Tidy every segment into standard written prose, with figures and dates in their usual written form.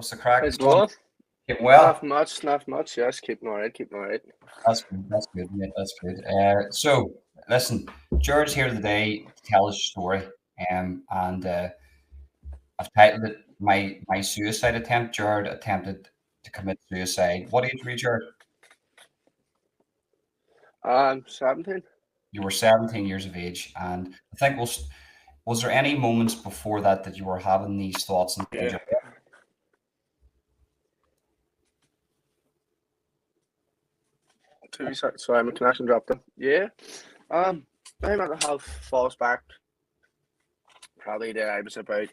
What's the crack, How's it son? going? Getting well? Not much. Yes, keeping all right, keeping all right. That's good, mate. That's good. So listen, George here today to tell his story. And I've titled it my suicide attempt. Jared attempted to commit suicide. What age were you, Jared? 17. You were 17 years of age, and I think was there any moments before that that you were having these thoughts inside Yeah. your head? Sorry, my connection dropped in. Yeah. My mental health falls back probably that I was about,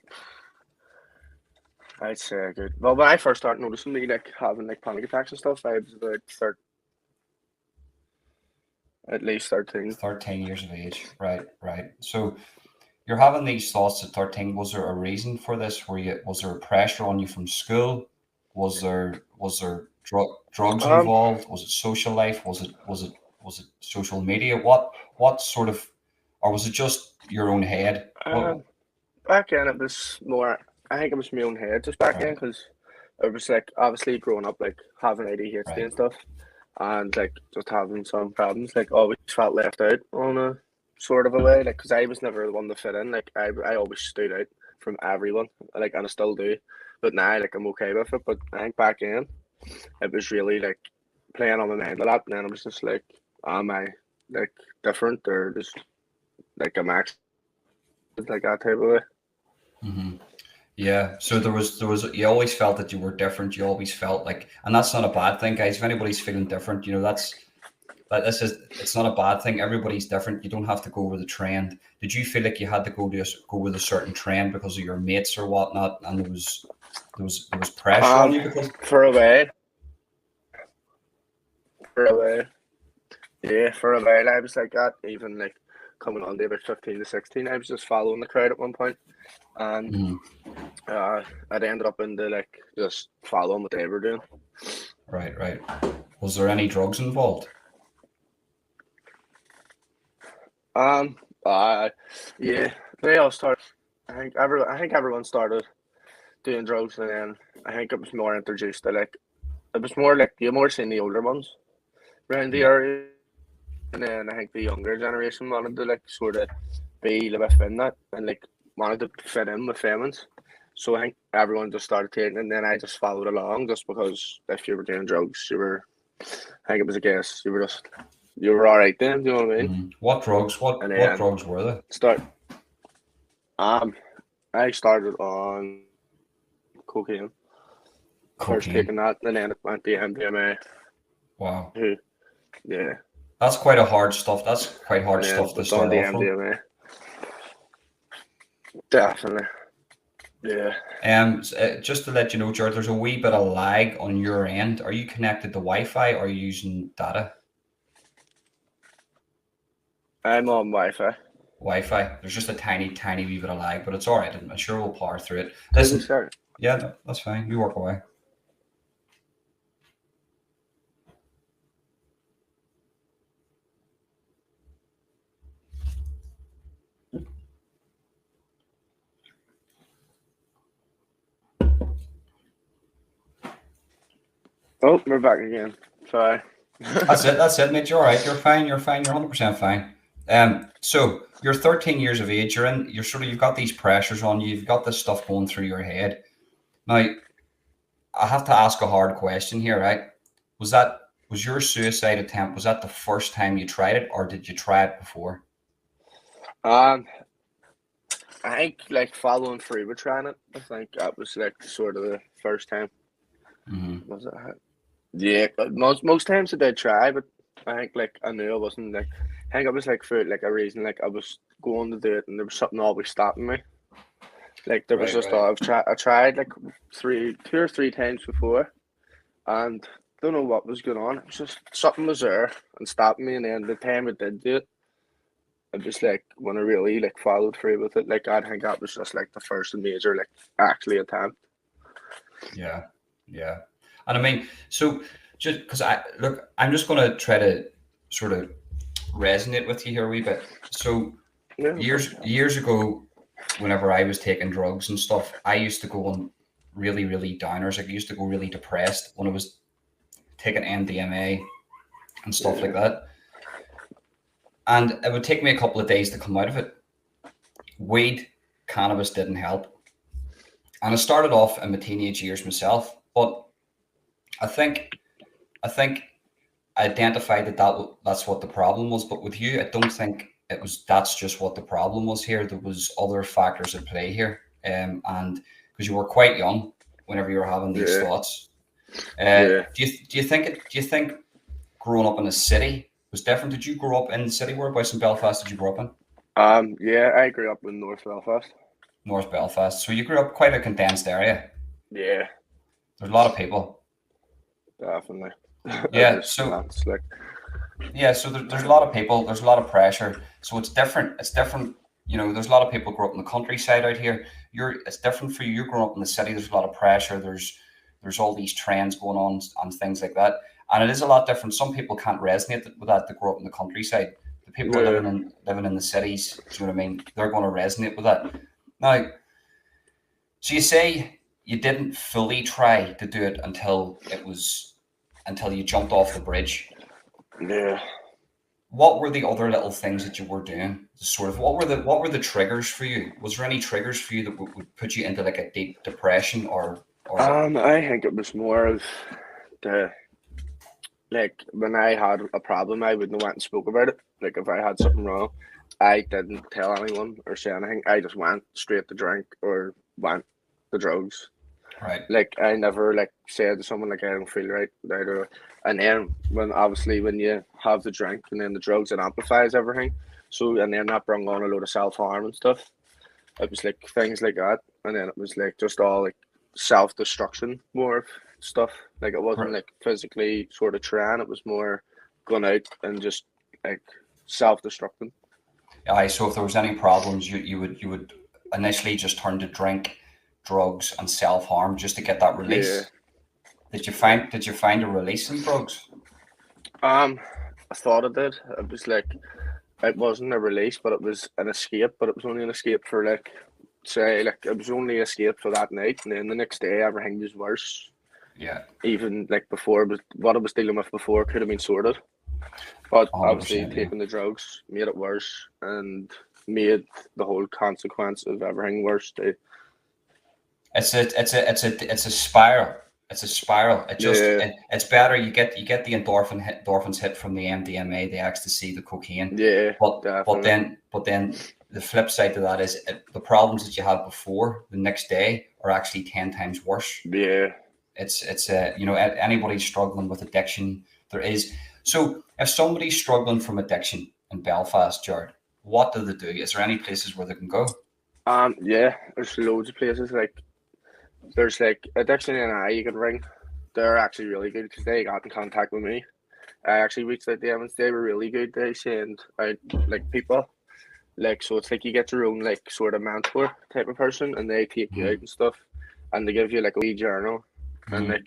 I'd say, good. Well, when I first started noticing me like having like panic attacks and stuff, I was about at least 13. 13 years of age, right, right. So you're having these thoughts at 13. Was there a reason for this? Was there pressure on you from school? Was there drugs Um, involved? Was it social life? Was it social media? What sort of, or was it just your own head? What? um, Back then it was more. I think it was my own head just back then Right, because it was like obviously growing up like having ADHD right. and stuff, and like just having some problems. Like always felt left out on a sort of a way. Like because I was never the one to fit in. Like I always stood out from everyone. Like and I still do. But now like I'm okay with it. But I think back then it was really like playing on my mind a lot. And then I was just like, am I like different or just like a max like that type of way? Hmm. Yeah. So there was you always felt that you were different. You always felt like, and that's not a bad thing, guys. If anybody's feeling different, this is it's not a bad thing. Everybody's different. You don't have to go with the trend. Did you feel like you had to go with a certain trend because of your mates or whatnot, and there was pressure on Um, you because for a while, for a while, yeah, for a while I was like that. Even like coming on to about 15 to 16, I was just following the crowd at one point, and Mhm. I'd ended up into like just following what they were doing. Right, right. Was there any drugs involved? Um, uh, yeah, they all started. I think everyone started doing drugs, and then I think it was more introduced to like it was more like you more seen the older ones around the Yeah. area, and then I think the younger generation wanted to like sort of be within that and like wanted to fit in with famines. So I think everyone just started taking it, and then I just followed along just because if you were doing drugs, you were. I think it was a guess. You were all right then. Do you know what I mean? What drugs? And What then drugs were they? start. Um, I started on cocaine. First Cocaine. taking that, and then it went to MDMA. Wow. Who? Yeah, That's quite a hard stuff. That's quite hard and then stuff to was on start the off on. MDMA. Definitely. Yeah. Just to let you know, George, there's a wee bit of lag on your end. Are you connected to Wi-Fi or are you using data? I'm on Wi-Fi. Wi-Fi. There's just a tiny, tiny wee bit of lag, but it's all right. I'm sure we'll power through it. 2 Listen, seconds. yeah, that's fine. You work away. Oh, we're back again. Sorry. That's it. That's it, mate. You're all right. You're fine. You're fine. You're 100% fine. So you're 13 years of age. You've got these pressures on you. You've got this stuff going through your head. Now, I have to ask a hard question here, right? Was your suicide attempt, was that the first time you tried it, or did you try it before? Um, I think like following through with trying it. I think that was like sort of the first time. Hmm. Was it? Yeah, but most times I did try, but I think like I knew I wasn't like. I think it was like for like a reason. Like I was going to do it, and there was something always stopping me. Like there was Right, just right. I tried like two or three times before, and don't know what was going on. It was just something was there and stopping me, and then the time I did do it, I just like when I really like followed through with it. Like I think that was just like the first major like actually attempt. Yeah, yeah. And I mean, so just because I'm just going to try to sort of resonate with you here a wee bit. So Yeah, no problem. years ago, whenever I was taking drugs and stuff, I used to go on really, really downers. Like I used to go really depressed when I was taking MDMA and stuff like that. And it would take me a couple of days to come out of it. Weed, cannabis didn't help. And I started off in my teenage years myself, but I think I think I identified that's what the problem was. But with you, I don't think that's just what the problem was here. There was other factors at play here, and because you were quite young whenever you were having these thoughts. Do you think growing up in a city was different? Did you grow up in the city? Whereabouts in Belfast did you grow up in? Yeah, I grew up in North Belfast. North Belfast. So you grew up quite a condensed area. Yeah, There's a lot of people. definitely. Yeah. So there's a lot of people. There's a lot of pressure. So it's different. It's different. There's a lot of people grow up in the countryside out here. It's different for you. You're growing up in the city. There's a lot of pressure. There's all these trends going on and things like that. And it is a lot different. Some people can't resonate with that. They grow up in the countryside. The people living in the cities, do you know what I mean? They're going to resonate with that. Now, so you say you didn't fully try to do it until you jumped off the bridge. Yeah. What were the other little things that you were doing? Sort of, what were the triggers for you? Was there any triggers for you that would put you into like a deep depression or? I think it was more of like when I had a problem, I wouldn't have went and spoke about it. Like if I had something wrong, I didn't tell anyone or say anything. I just went straight to drink or went to drugs. Right. Like I never said to someone like I don't feel right. And then when you have the drink and then the drugs, it amplifies everything. So and then that brought on a load of self-harm and stuff. It was like things like that, and then it was like just all like self-destruction more of stuff. Like it wasn't like physically sort of trying, it was more going out and just like self-destructing. Aye, so if there was any problems, you would initially just turn to drink, drugs, and self-harm just to get that release. Yeah. Did you find a release in drugs? I thought it did. It was like it wasn't a release, but it was an escape. But it was only an escape for it was only an escape for that night, and then the next day everything was worse. Yeah. Even like before, but what I was dealing with before could have been sorted. But obviously taking the drugs made it worse and made the whole consequence of everything worse too. It's a spiral. It's a spiral. It's better. You get the endorphins hit from the MDMA, the ecstasy, the cocaine. Yeah. But then the flip side to that is the problems that you had before the next day are actually 10 times worse. Yeah. It's anybody struggling with addiction, there is. So if somebody's struggling from addiction in Belfast, Gerard, what do they do? Is there any places where they can go? Yeah, there's loads of places. Like there's like Addiction NI you can ring. They're actually really good because they got in contact with me. I actually reached out to them and they were really good. They send out like people. Like so it's like you get your own like sort of mentor type of person and they take you out and stuff and they give you like a wee journal and like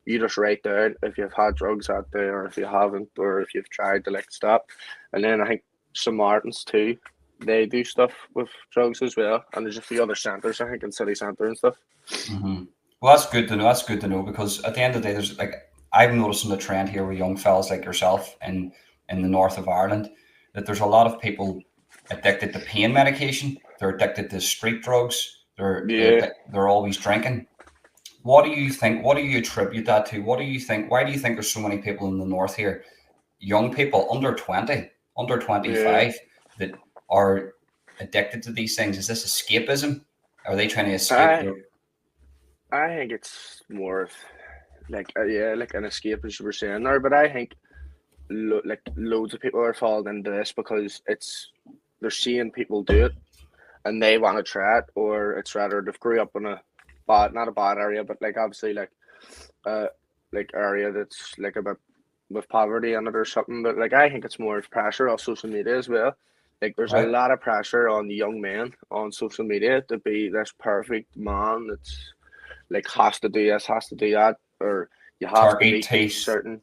you just write down if you've had drugs that day or if you haven't or if you've tried to like stop. And then I think St. Martin's too, they do stuff with drugs as well. And there's a few other centres, I think, in city centre and stuff. Mm-hmm. Well, that's good to know. That's good to know because at the end of the day, there's like I'm noticing a trend here with young fellas like yourself in the north of Ireland that there's a lot of people addicted to pain medication. They're addicted to street drugs. They're always drinking. What do you think? What do you attribute that to? What do you think? Why do you think there's so many people in the north here, young people under 20, under 25, that are addicted to these things? Is this escapism? Are they trying to escape? I think it's more like like an escape, as you were saying there. But I think loads of people are falling into this because they're seeing people do it and they want to try it, or it's rather they've grew up in not a bad area, but like obviously like area that's like a bit with poverty in it or something. But like I think it's more pressure on social media as well. Like there's a lot of pressure on the young men on social media to be this perfect man that's like has to do this, has to do that, or you have to meet certain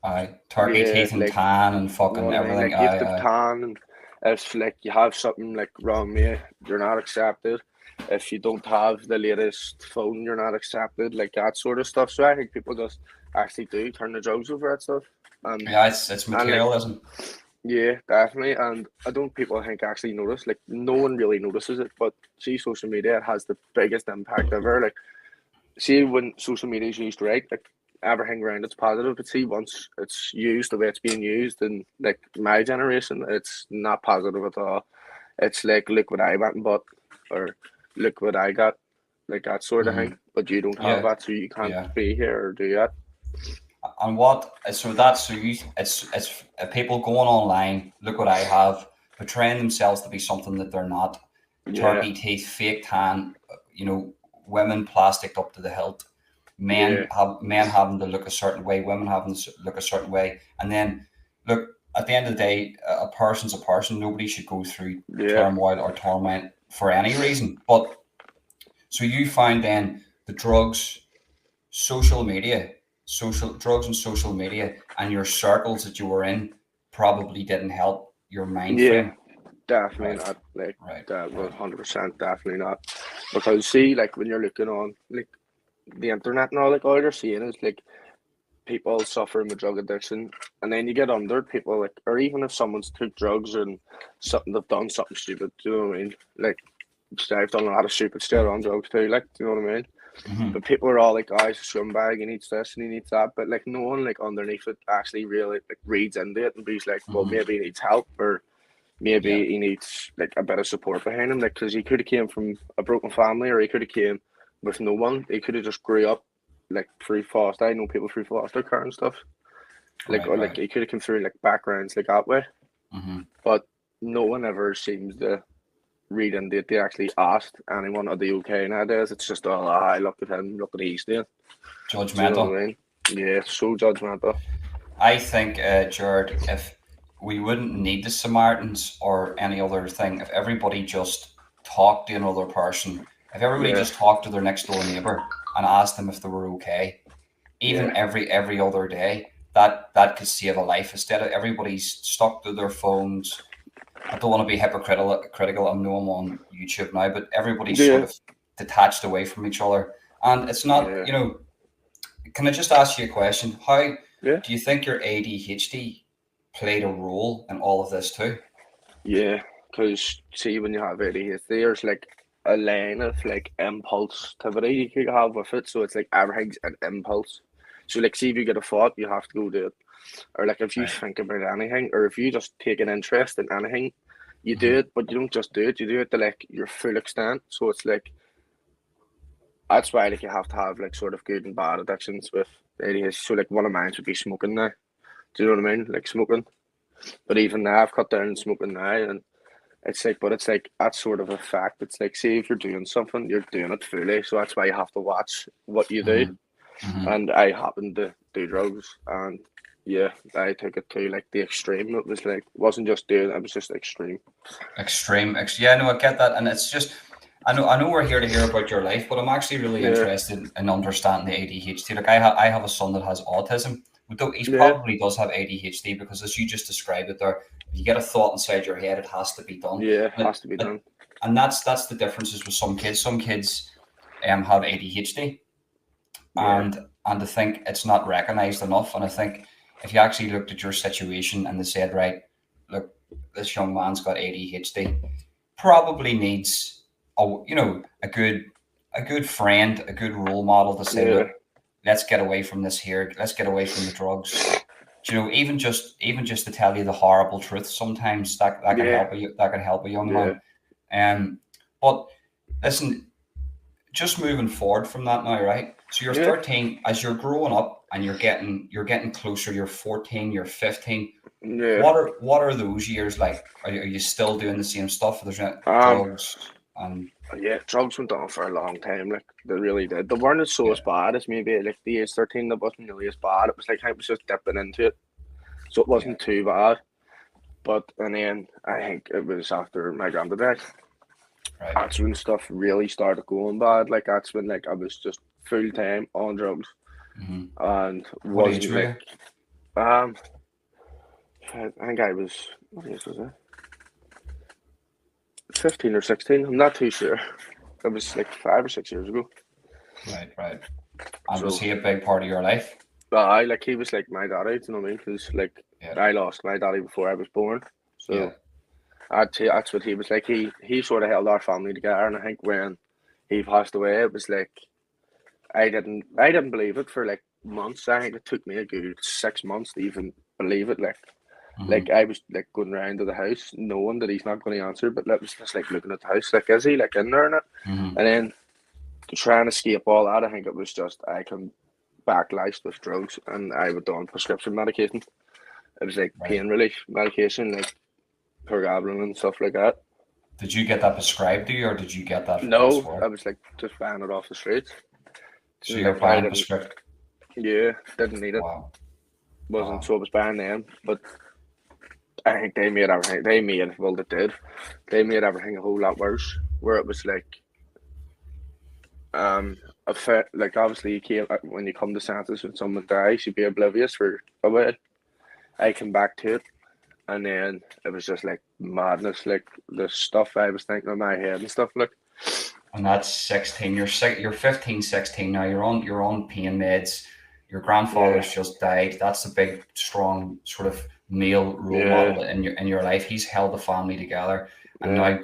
turkey teeth and like, tan and fucking everything. Like you have to tan and if like you have something like wrong with you, you're not accepted. if you don't have the latest phone, you're not accepted, like that sort of stuff. So I think people just actually do turn the drugs over that stuff. Yeah, it's And like, materialism. yeah, definitely. And I don't people think actually notice. Like no one really notices it, but see, social media has the biggest impact ever. Like see when social media is used right, like everything around it's positive. But see once it's used the way it's being used, and like my generation, it's not positive at all. It's like look what I went and bought, or look what I got, like that sort of Hmm. thing. But you don't have Yeah, that, so you can't yeah. be here or do that. And what? So that's so you. It's people going online. Look what I have, portraying themselves to be something that they're not. Yeah, Turkey teeth, fake tan. You know, women plasticed up to the hilt. yeah, Men having to look a certain way. Women having to look a certain way. And then look. At the end of the day, a person's a person. Nobody should go through yeah, turmoil or torment for any reason. But so you find then the drugs, social media, social drugs and social media, and your circles that you were in probably didn't help your mind yeah. frame. Definitely Right, not. Like right, that, right. 100%. Definitely not. Because see, like when you're looking on like the internet and all, like all you're seeing is like people suffering with drug addiction, and then you get under it, people like, or even if someone's took drugs and something they've done something stupid. Do you know what I mean? Like I've done a lot of stupid stuff on drugs too. Like, do you know what I mean? Hmm. But people are all like, "Oh, he's a scumbag. He needs this and he needs that." But like, no one like underneath it actually really like reads into it and be like, "Well, Hmm. maybe he needs help," or Yeah. maybe he needs like a bit of support behind him, like because he could have came from a broken family, or he could have came with no one. He could have just grew up like through foster. I know people through foster care and stuff. Like Right, or like right. he could have come through like backgrounds like that way, Hmm. but no one ever seems to read into it. They actually asked anyone are they okay nowadays. It's just oh, I look at him, look at what he's doing. Do you know what Judgmental. I mean? Yeah, so judgmental. I think, Jared, if we wouldn't need the Samaritans or any other thing, if everybody just talked to another person, if everybody Yeah, just talked to their next door neighbor and asked them if they were okay, yeah, even every other day, that could save a life. Instead of everybody's stuck to their phones. I don't want to be hypocritical. Critical. I know I'm on YouTube now, but everybody's sort yeah, of detached away from each other, and it's not. yeah, You know, can I just ask you a question? How yeah. do you think your ADHD played a role in all of this too? Yeah, because see, when you have ADHD, there's like a line of like impulsivity you could have with it. So it's like everything's an impulse. So like, see if you get a thought, you have to go do it. Or like if you Right. think about anything, or if you just take an interest in anything, you do Hmm. it. But you don't just do it; you do it to like your full extent. So it's like that's why like you have to have like sort of good and bad addictions with ADHD. So like one of mine would be smoking now. Do you know what I mean? Like smoking. But even now, I've cut down smoking now, and it's like that's sort of a fact. It's like, see, if you're doing something, you're doing it fully. So that's why you have to watch what you do. Hmm. Hmm. And I happened to do drugs, and yeah, I took it to like the extreme. It was like, wasn't just doing it, was just extreme. Extreme. Yeah, no, I get that, and it's just. I know we're here to hear about your life, but I'm actually really Yeah, interested in understanding the ADHD. Like I have a son that has autism. Though he yeah, probably does have ADHD because, as you just described it there, if you get a thought inside your head, it has to be done. yeah, And, has to be done. that's the differences with some kids. Some kids have ADHD, Yeah, and I think it's not recognized enough. And I think if you actually looked at your situation and they said, right, look, this young man's got ADHD, probably needs a good friend, a good role model to say, yeah, look, let's get away from this here. Let's get away from the drugs. Do you know, even just to tell you the horrible truth, sometimes that can yeah, help you. That can help a young yeah, man. But listen, just moving forward from that now, right? So you're yeah, 13, as you're growing up and you're getting closer, you're 14, you're 15. yeah. What are those years like? Are you still doing the same stuff? There's no Um, drugs and yeah, drugs went on for a long time. Like they really did. They weren't so yeah, as bad as maybe like the age 13. That wasn't really as bad. It was like I was just dipping into it, so it yeah, wasn't too bad. But and then I think it was after my granddad died. right. That's when stuff really started going bad. Like that's when like I was just full time on drugs Hmm. and What age wasn't were like you? um. I think I was what age was I? 15 or 16. I'm not too sure. That was like 5 or 6 years ago. Right. And was So, he a big part of your life? but I like he was like my daddy. Do you know what I mean? Because like Yeah, I lost my daddy before I was born. yeah. So I'd say that's what he was like. He sort of held our family together, and I think when he passed away, it was like I didn't believe it for like months. I think it took me a good 6 months to even believe it. Like Hmm. I was like going around to the house, knowing that he's not going to answer, but that was just like looking at the house, like is he like in there and it? Hmm. And then to try and escape all that, I think it was just I come back laced with drugs, and I was on prescription medication. It was like Right. pain relief medication, like pregabalin and stuff like that. Did you get that prescribed to you, or did you get that No, I elsewhere? was like just buying it off the streets. So you're Like I buying didn't, prescription. yeah, didn't need it. Wow. Wasn't Wow. so I was buying them, but I think they made everything. They made well, they did. They made everything a whole lot worse. Where it was like, like obviously you can't when you come to senses when someone dies, you'd be oblivious for a while. I came back to it, and then it was just like madness, like the stuff I was thinking in my head and stuff. Like, And that's 16. You're 15, 16 now. You're on pain meds. Your yeah, grandfather's just died. That's a big, strong sort of male role yeah, model in your life. He's held the family together, and yeah,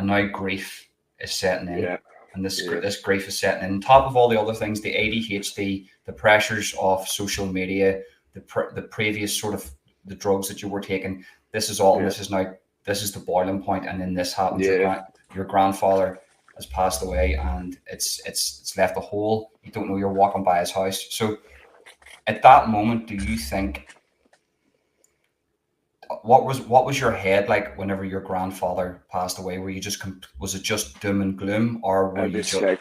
now grief is setting in, yeah, and yeah, this grief is setting in. On top of all the other things, the ADHD, the pressures of social media, the previous sort of the drugs that you were taking. This is all, and yeah, this is the boiling point, and then this happens. yeah. Your grandfather has passed away, and it's left a hole. You don't know you're walking by his house. So at that moment, do you think what was your head like whenever your grandfather passed away? Were you just was it just doom and gloom, or were It you was just like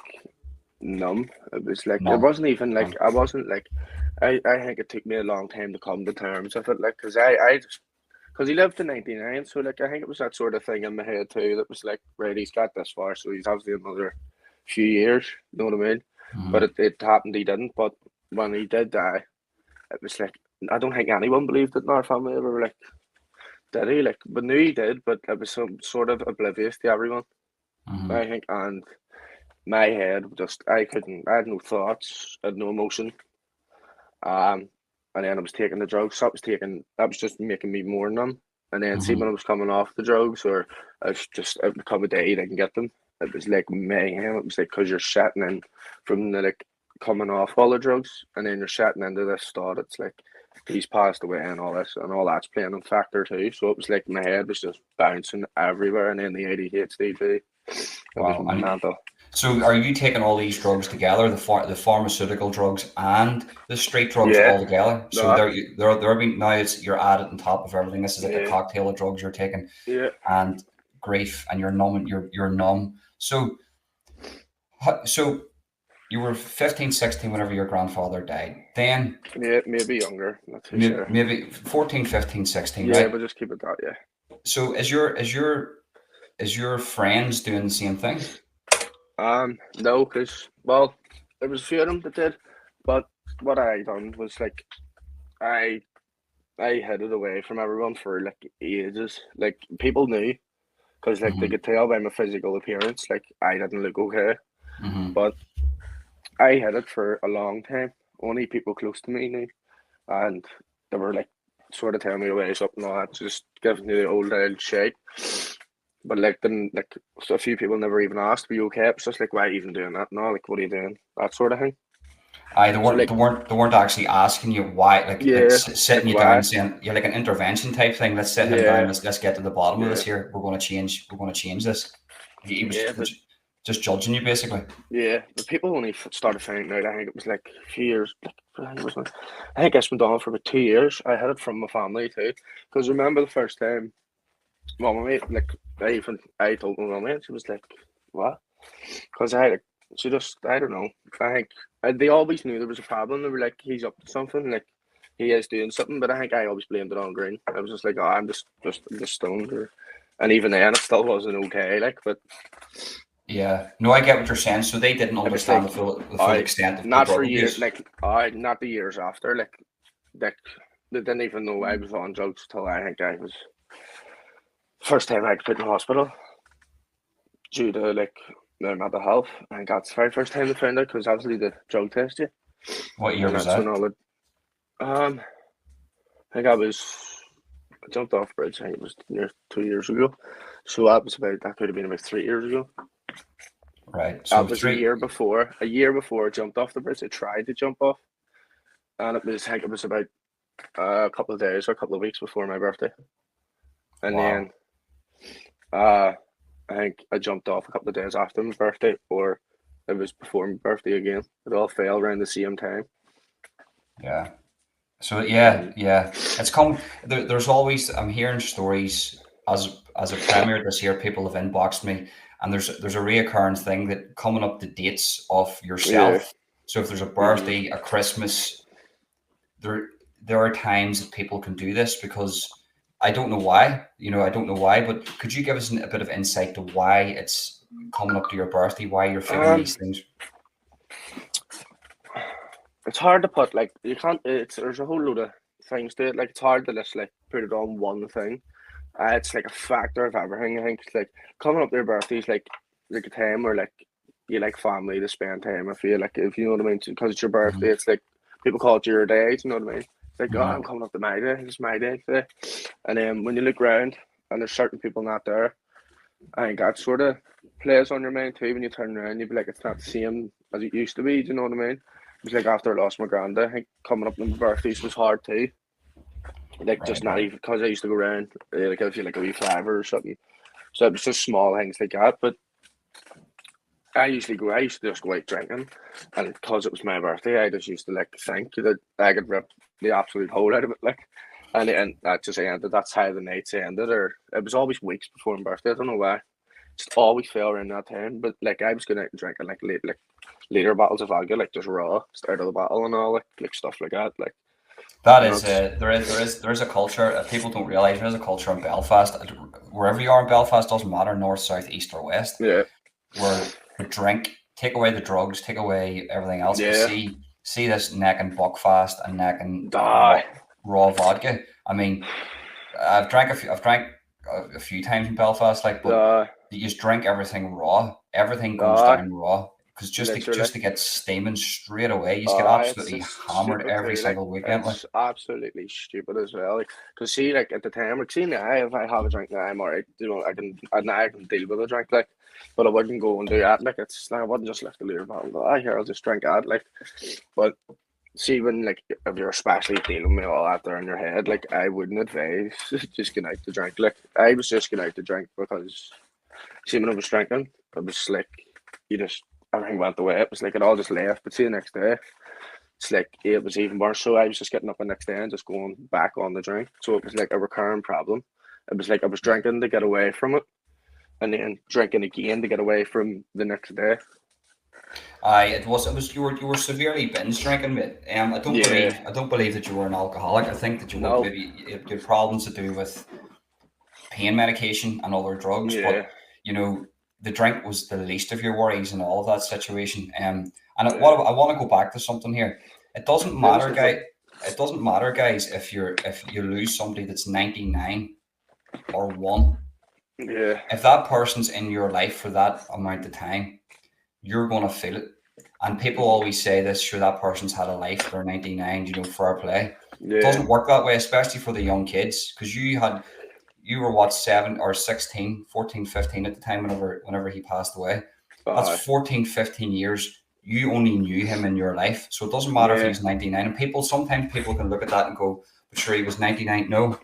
numb. It was like it numb? wasn't even like I wasn't like I think it took me a long time to come to terms with it. Like, because he lived to 99, so like I think it was that sort of thing in my head too. That was like, right, he's got this far, so he's obviously another few years. You know what I mean? But Hmm. it happened. He didn't. But when he did die, it was like I don't think anyone believed it in our family. They were like, did he? Like, we knew he did, but it was some sort of oblivious to everyone. Hmm. I think, and my head just I couldn't. I had no thoughts, I had no emotion. Um, and then I was taking the drugs. So that was just making me more numb. And then see when Hmm. I was coming off the drugs, or it would come a day I didn't get them. It was like mayhem. It was like because you're sitting in from the like coming off all the drugs, and then you're sitting into this thought. It's like he's passed away and all this, and all that's playing a factor too. So it was like my head was just bouncing everywhere, and then the ADHD too. It was Wow. And mental. so, are you taking all these drugs together, the pharmaceutical drugs and the street drugs Yeah, all together? So that. they're being now you're added on top of everything. This is like a Yeah, cocktail of drugs you're taking, yeah, and grief, and you're numb. You're numb. So so you were 15, 16 whenever your grandfather died. Then yeah. Maybe younger. Not too sure. maybe 14, 15, 16, Yeah, right? but just keep it that. Yeah. So is your friends doing the same thing? No, because well, there was a few of them that did, but what I done was like I I hid it away from everyone for like ages. Like people knew because like they Hmm. could tell by my physical appearance, like I didn't look okay, Hmm. but I hid it for a long time. Only people close to me knew, and they were like sort of telling me away something all that, just giving me the old shake. But like then like so a few people never even asked, "Were you okay?" It's just like, "Why are you even doing that?" No, like, "What are you doing?" That sort of thing. I they So weren't like, they weren't they weren't actually asking you why, yeah, sitting like you down why? and saying you're like an intervention type thing. Let's sit him down. Yeah, Let's get to the bottom of this yeah, here. We're going to change this. He was yeah, but just judging you basically. yeah, but people only started finding out. I think it was like a few years. Like, I think it's been on for about 2 years. I had it from my family too, because remember the first time, well, my mate, like I told my mum, and she was like, "What?" Because she just, I don't know. I think they always knew there was a problem. They were like, "He's up to something." Like he is doing something, but I think I always blamed it on Green. I was just like, "Oh, I'm just stoned," and even then, it still wasn't okay. Like, but Yeah. No, I get what you're saying. So they didn't it was understand like, the full I extent of the not for drug years, abuse. like I not the years after, like they didn't even know I was on drugs till I think I was first time I got put in hospital due to like their mental health. I think that's the very first time they found out because obviously the drug test you, What year and was that's when that? all the I think I jumped off bridge. I think it was near 2 years ago. So that could have been about 3 years ago. Right. So That was a three. year before. A year before I jumped off the bridge, I tried to jump off, and I think it was about a couple of days or a couple of weeks before my birthday, and then Wow. uh, I think I jumped off a couple of days after my birthday, or it was before my birthday again. It all fell around the same time. Yeah. So yeah, Mm. yeah. It's come. There's always. I'm hearing stories as a premier this year. People have inboxed me, and there's a reoccurring thing that coming up the dates of Yeah. yourself. So if there's a Mm-hmm. birthday, a Christmas, there there are times that people can do this because I don't know why. I don't know why. But could you give us a bit of insight to why it's coming up to your birthday? Why you're feeling Um, these things? it's hard to put like you can't. There's a whole load of things to it. Like it's hard to just like put it on one thing. It's like a factor of everything. I think it's like coming up to your birthdays, like a time where like you like family to spend time. I feel like if you know what I mean, because it's your birthday, Hmm. it's like people call it your day. Do you know what I mean? It's like, oh, I'm Hmm. coming up to my day. It's my day today. And then when you look around and there's certain people not there, I think that sort of plays on your mind too. When you turn around, you'd be like, it's not the same as it used to be. Do you know what I mean? It's like after I lost my granddad, I think coming up to my birthdays was hard too. Like just Right. not Right. even because I used to go around, like I feel like a wee flavour or something. So it was just small things like that. But I used to just go out drinking, and because it was my birthday, I just used to like think that I could rip the absolute whole out of it, like, and that just ended. That's how the nights ended, or it was always weeks before my birthday. I don't know why. Just always fell around that time. But like I was going out and drinking like later bottles of vodka, like just raw, just out of the bottle and all, like stuff like that. Like That you know, is, it's there is a culture. People don't realize there is a culture in Belfast. Wherever you are in Belfast, doesn't matter north, south, east, or west. yeah, Where the drink, take away the drugs, take away everything else, but yeah. see this neck and buckfast and neck and Die. raw vodka. I mean, I've drank a few times in Belfast, like, but Die. you just drink everything raw. Everything goes Die. down raw because Literally. just to get steaming straight away, you just get It's absolutely just hammered stupid every too. Like single weekend. Like, it's absolutely stupid as well. Like, cause see, like at the time, like, see now, if I have a drink now, I'm alright. You know, I can deal with a drink, like, but I wouldn't go and do that. Like, it's like I wouldn't just lift the lid bottle. Go, I here, I'll just drink that. Like, but see, when like if you're especially dealing with all that there in your head, like, I wouldn't advise just going out to drink. Like, I was just going out to drink because see, when I was drinking, it was like you just everything went away. It was like it all just left. But see, the next day. It's like it was even worse. So I was just getting up the next day and just going back on the drink. So it was like a recurring problem. It was like I was drinking to get away from it, and then drinking again to get away from the next day. it was you were severely binge drinking, mate. Yeah, I don't believe that you were an alcoholic. I think that you were no, maybe you had problems to do with pain medication and other drugs, yeah, but the drink was the least of your worries in all of that situation. yeah. I want to go back to something here. It doesn't Hit us matter, with it. guy. It doesn't matter, guys, if you lose somebody that's 99 or one. Yeah, If that person's in your life for that amount of time, you're gonna feel it. And people mm-hmm. always say this, sure, that person's had a life, they're 99, fair play. It Yeah, doesn't work that way, especially for the young kids, because you were what, 7 or 16, 14, 15 at the time whenever he passed away. That's bye. 14, 15 years. You only knew him in your life. So it doesn't matter if Yeah, he's 99. And sometimes people can look at that and go, but sure, he was 99. No,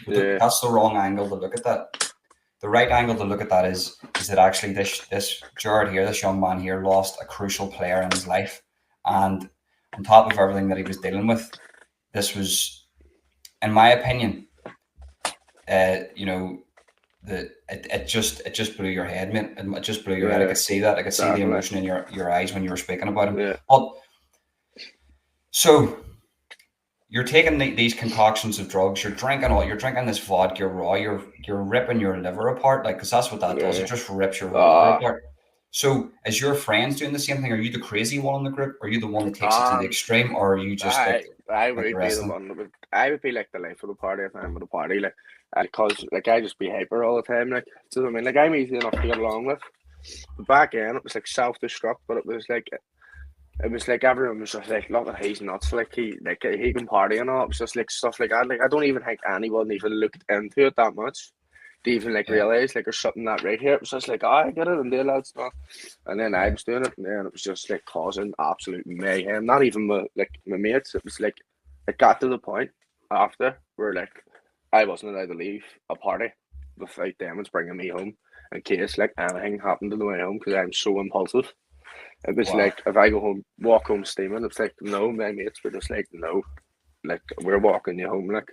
but yeah, that's the wrong angle to look at that. The right angle to look at that is that actually this Gerard here, this young man here, lost a crucial player in his life. And on top of everything that he was dealing with, this was, in my opinion, you know, it just blew your head, mate. It just blew your head. I yeah. could see that. I could see the Definitely. emotion in your eyes when you were speaking about him. Yeah, But so you're taking these concoctions of drugs. You're drinking this vodka raw. You're ripping your liver apart, like because that's what that does. It yeah. just rips your whole liver Ah, apart. So is your friends doing the same thing? Are you the crazy one in the group? Are you the one that takes it to the um, extreme, or are you just I like the would be rest the of them? one that would. I would be like the life of the party if I'm at a party, like because like I just be hyper all the time, like so I mean, like I'm easy enough to get along with, But back then, it was like self-destruct, but it was like everyone was just like, look at he's nuts, like he can party and all. It was just like stuff like that. Like I don't even think anyone even looked into it that much to even like Yeah. realize like there's something that right here. It was just like, oh, I get it and do lads. And then I Yeah. was doing it, and then it was just like causing absolute mayhem. Not even my mates. It was like it got to the point after where like I wasn't allowed to leave a party without them was bringing me home in case like anything happened on the way home because I'm so impulsive. It was Wow. like if I go home, walk home steaming, it's like no, my mates were just like no, like we're walking you home, like.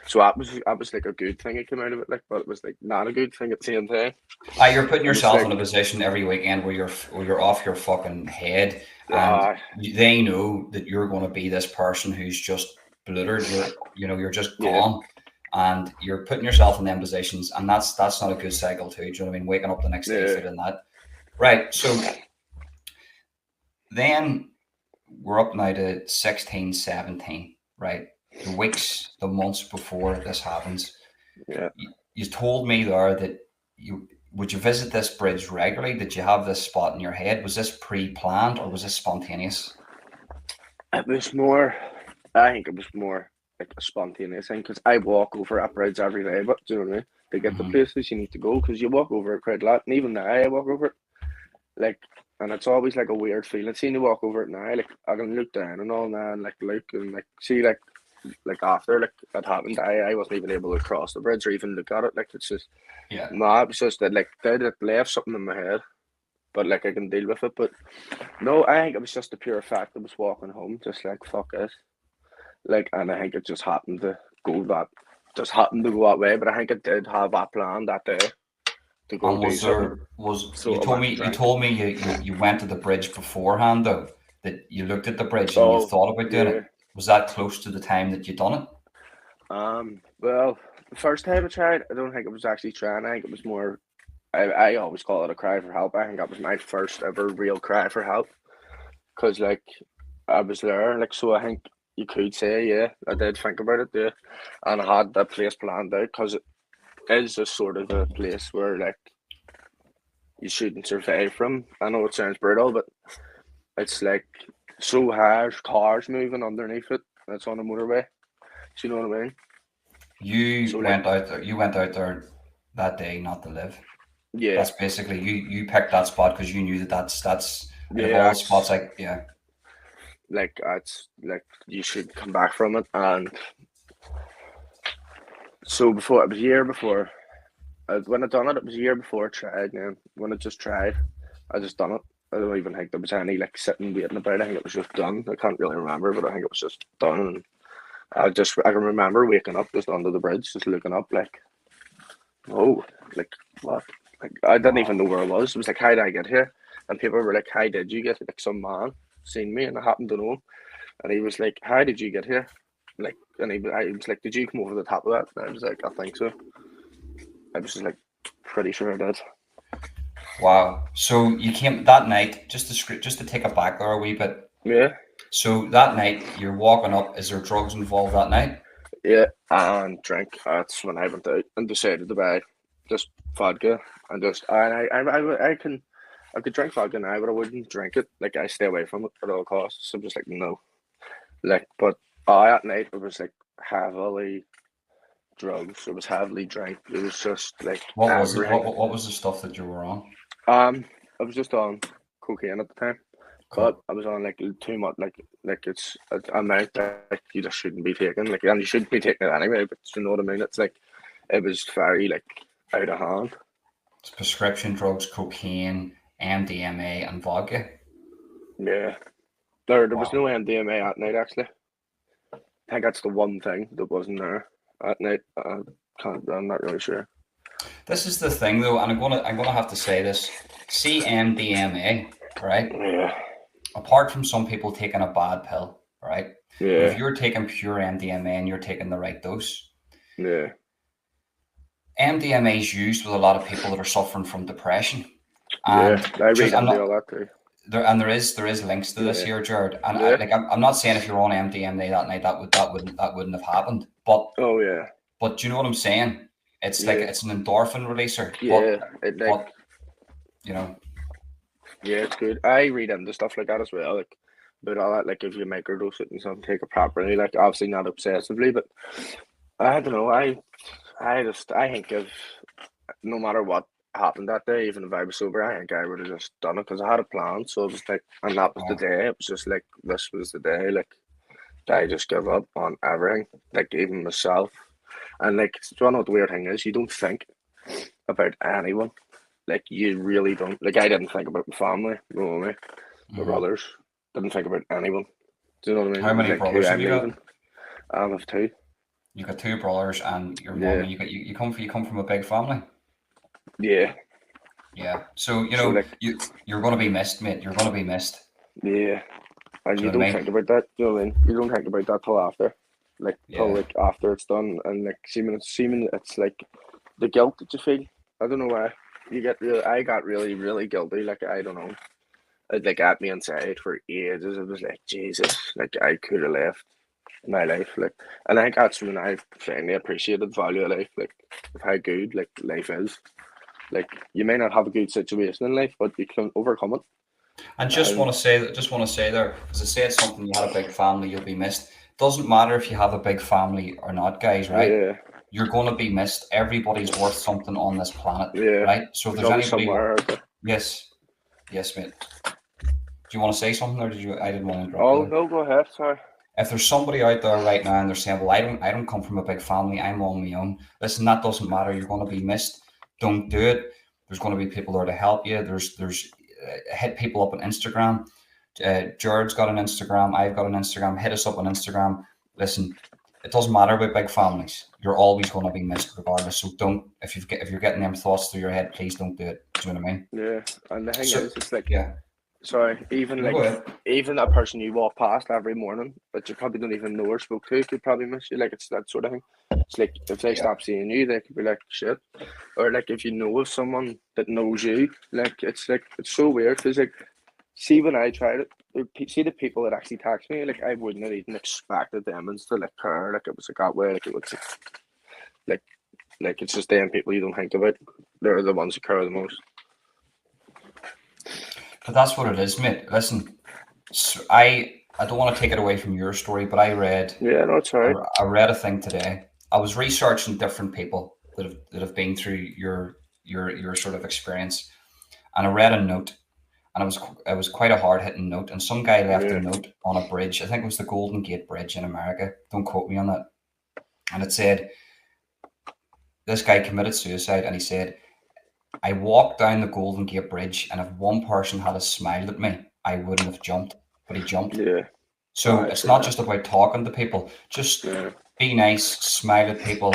So that was like a good thing that came out of it, like, but it was like not a good thing at the same time. You're putting It was yourself in like, a position every weekend where you're off your fucking head, and uh, they know that you're going to be this person who's just bluttered. You're just yeah, gone, and you're putting yourself in them positions, and that's not a good cycle too. Do you know what I mean? Waking up the next day yeah, feeling that. Right. So then we're up now to 16, 17. Right. The weeks, the months before this happens, yeah. you told me there that you would you visit this bridge regularly? Did you have this spot in your head? Was this pre-planned or was this spontaneous? It was more. I think it was more like a spontaneous thing because I walk over that bridge every day. But do you know what I mean? To get the Hmm. places you need to go because you walk over it quite a lot, and even now I walk over it. Like, and it's always like a weird feeling. Seeing you walk over it now, like I can look down and all now and like look and like see like after like that happened, I wasn't even able to cross the bridge or even look at it. Like it's just Yeah. no, it was just that like it left something in my head, but like I can deal with it. But no, I think it was just the pure fact I was walking home, just like fuck it, like, and I think it just happened to go that, just happened to go that way. But I think I did have that plan that day to go And do was something, there was so I went and you drank. told me you went to the bridge beforehand though, that you looked at the bridge and you Oh thought about doing yeah. it. Was that close to the time that you done it? Well, the first time I tried, I don't think it was actually trying. I think it was more. I always call it a cry for help. I think that was my first ever real cry for help. Cause like I was there, like so. I think you could say, yeah, I did think about it, yeah, and I had that place planned out. Cause it is a sort of a place where like you shouldn't survive from. I know it sounds brutal, but it's like so hard, cars moving underneath it. It's on a motorway. Do you know what I mean? So like, You went out there that day not to live. yeah, That's basically you picked that spot because you knew that that's out of yeah, all the spots that's like yeah. that's like you should come back from it. And so before it was a year before when I done it, it was a year before I tried. Man, when I just tried, I just done it. I don't even think there was any like sitting waiting about. I think it was just done. I can't really remember, but I think it was just done. And I can remember waking up just under the bridge, just looking up like, oh, like what? Like I didn't even Wow. know where I was. It was like, how did I get here? And people were like, how did you get here? Like some man seen me and I happened to know him. And he was like, how did you get here? Like, and I was like, did you come over the top of that? And I was like, I think so. I was just like, pretty sure I did. Wow. So you came that night, just to take it back there a wee bit. Yeah, So that night you're walking up. Is there drugs involved that night? yeah. And drink. That's when I went out and decided to buy just vodka and just, and I could drink vodka now, but I wouldn't drink it. Like, I stay away from it at all costs. I'm just like, no. Like, but at night, it was like heavily drugs. It was heavily drank. It was just like What was it? everything. What was the stuff that you were on? Um, I was just on cocaine at the time, but Cool. I was on like too much, like it's an amount that like, you just shouldn't be taking, like, and you shouldn't be taking it anyway. But you know what I mean? It's like it was very like out of hand. It's prescription drugs, cocaine, MDMA, and vodka. Yeah, there was Wow. no MDMA at night actually. I think that's the one thing that wasn't there at night. I'm not really sure. This is the thing though, and I'm gonna have to say this. CMDMA, right? Yeah, Apart from some people taking a bad pill, right? But if yeah, you're taking pure MDMA and you're taking the right dose, yeah, MDMA is used with a lot of people that are suffering from depression. yeah. And I just read I'm into not all that too. there is links to this Yeah, here, Jared. And yeah. I'm not saying if you're on MDMA that night that wouldn't have happened. But Oh yeah, do you know what I'm saying? It's like yeah, it's an endorphin releaser. yeah. It like But you know. Yeah, it's good. I read into stuff like that as well, like about all that. Like if you microdose it and something, take it properly. Like obviously not obsessively, but I don't know. I think if no matter what happened that day, even if I was sober, I think I would have just done it because I had a plan. So it was like, and that was the Yeah. day. It was just like this was the day. Like I just give up on everything, like even myself. And like, do you know what the weird thing is? You don't think about anyone. Like you really don't. Like I didn't think about my family, you know what I mean? My Hmm. brothers. Didn't think about anyone. Do you know what I How mean? many Like who brothers have I'm you got? leaving. I have two. You got two brothers and your mum, Yeah, and you come from a big family. yeah. Yeah. So So like, you're going to be missed, mate. You're going to be missed. yeah. And Do you you know what don't I mean? think about that. You know what I mean? You don't think about that till after, like till Yeah. like after it's done, and like seeming it's like the guilt that you feel. I don't know why. You get real. I got really, really guilty. Like I don't know. It like at me inside for ages. It was like Jesus. Like I could have left my life. Like, and I think that's when I finally appreciated the value of life. Like of how good like life is. Like you may not have a good situation in life, but you can overcome it. And And just want to say there, because I said something, you had a big family, you'll be missed. Doesn't matter if you have a big family or not, guys, right? yeah, You're going to be missed. Everybody's worth something on this planet, yeah. right? So if There's there's always anybody, somewhere out there. yes, yes, mate. Do you want to say something, or did you? I didn't want to interrupt you Oh there. no, go ahead. Sorry. If there's somebody out there right now and they're saying, "Well, I don't come from a big family. I'm on my own." Listen, that doesn't matter. You're going to be missed. Don't do it. There's going to be people there to help you. There's hit people up on Instagram. Gerard's got an Instagram. I've got an Instagram. Hit us up on Instagram. Listen, it doesn't matter about big families. You're always going to be missed regardless. So don't if you're getting them thoughts through your head, please don't do it. Do you know what I mean? Yeah, and the thing So is, it's like yeah, sorry, even no, like go ahead. even a person you walk past every morning that you probably don't even know or spoke to could probably miss you. Like it's that sort of thing. It's like if they Yeah. stop seeing you, they could be like shit. Or like if you know of someone that knows you, like it's so weird because like see when I tried it, see the people that actually text me, like I wouldn't have even expected them to like care. Like it was like that way. Like it was like like it's just them people you don't think about. They're the ones who care the most. But that's what it is, mate. Listen, so I don't want to take it away from your story, but Yeah, no, it's alright. I read a thing today. I was researching different people that have been through your sort of experience, and I read a note, and it was quite a hard hitting note. And some guy left a Yeah, note on a bridge. I think it was the Golden Gate Bridge in America. Don't quote me on that. And it said this guy committed suicide, and he said, "I walked down the Golden Gate Bridge, and if one person had smiled at me, I wouldn't have jumped, but he jumped." yeah, So I it's see not that. just about talking to people. Just Yeah, be nice, smile at people.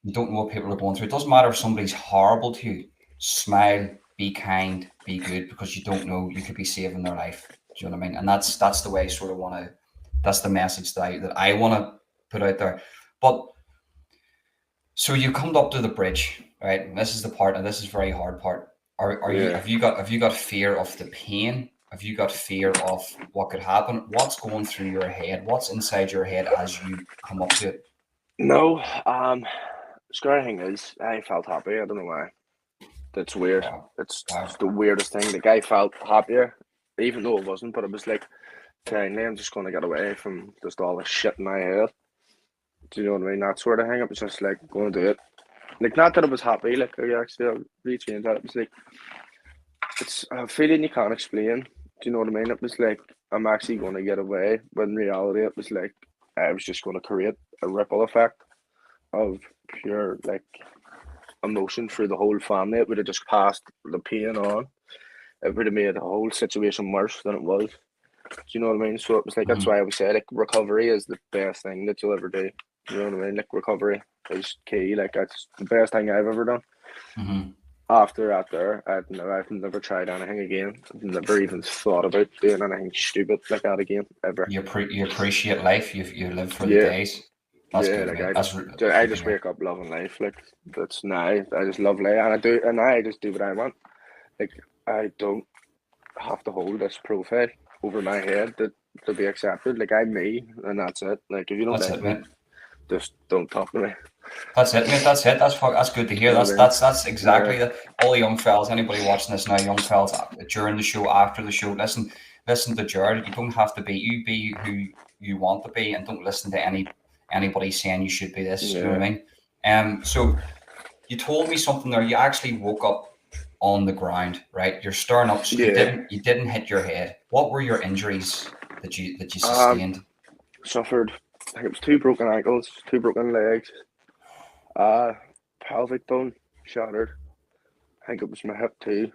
You don't know what people are going through. It doesn't matter if somebody's horrible to you. Smile, be kind, be good, because you don't know, you could be saving their life. Do you know what I mean? And that's the way I sort of want to. That's the message that I want to put out there. But so you come up to the bridge, right? And this is the part, and this is very hard part. Are you yeah. have you got fear of the pain? Have you got fear of what could happen? What's going through your head? What's inside your head as you come up to it? No, scary thing is, I felt happy. I don't know why. That's weird. Wow, It's wow. the weirdest thing. The guy felt happier, even though it wasn't. But it was like, finally, I'm just gonna get away from just all the shit in my head. Do you know what I mean? That sort of thing. It was just like going to do it. Like not that I was happy. Like I actually I'll rechange that. It was like it's a feeling you can't explain. Do you know what I mean? It was like I'm actually going to get away, but in reality, it was like I was just going to create a ripple effect of pure like emotion through the whole family. It would have just passed the pain on. It would have made the whole situation worse than it was. Do you know what I mean? So it was like that's Hmm. why I would say like recovery is the best thing that you'll ever do. You know what I mean? Like recovery is key. Like that's the best thing I've ever done. Hmm. After that, there, I've never tried anything again. I've never even thought about doing anything stupid like that again ever. You appreciate life. You live for the Yeah, days. That's yeah. good, Like mate. That's I good to just hear. wake up loving life. Like that's now. I just love life, and I just do what I want. Like I don't have to hold this profile over my head to be accepted. Like I'm me, and that's it. Like if you don't That's like it, me, mate. just don't talk to me. That's it, mate. That's it. That's good to hear. You know what I mean? That's exactly Yeah, that. All the young fellas, anybody watching this now, young fellas, during the show, after the show, listen to Jared. You don't have to be you. Be who you want to be, and don't listen to anybody saying you should be this. You know what yeah, I mean? So you told me something there. You actually woke up on the ground, right? You're staring up. So yeah. you didn't hit your head. What were your injuries that you Um, sustained? suffered. I think it was two broken ankles, two broken legs. Uh, pelvic bone shattered. I think it was my hip too.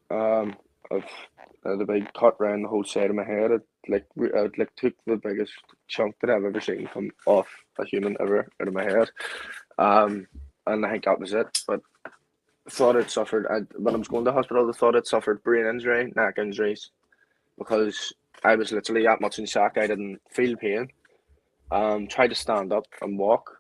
Um, I've had a big cut round the whole side of my head. It like took the biggest chunk that I've ever seen come off a human ever out of my head. Um, and I think that was it. But I thought it suffered. When I was going to hospital, I thought it suffered brain injury, neck injuries, because I was literally that much in shock. I didn't feel pain. Tried to stand up and walk,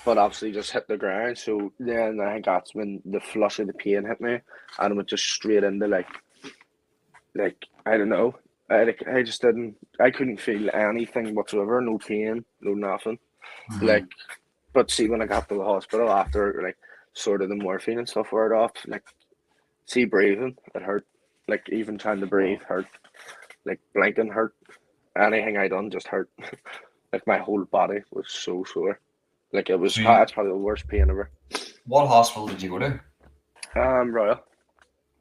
but obviously just hit the ground. So then I think that's when the flush of the pain hit me, and it went just straight into like I don't know. I just didn't. I couldn't feel anything whatsoever. No pain, no nothing. Mm-hmm. Like, but see, when I got to the hospital after like sort of the morphine and stuff wore off, like see breathing, it hurt. Like even trying to breathe hurt. Like blinking hurt. Anything I done just hurt. Like my whole body was so sore. Like it was. So That's probably the worst pain ever. what hospital did you go to? Royal.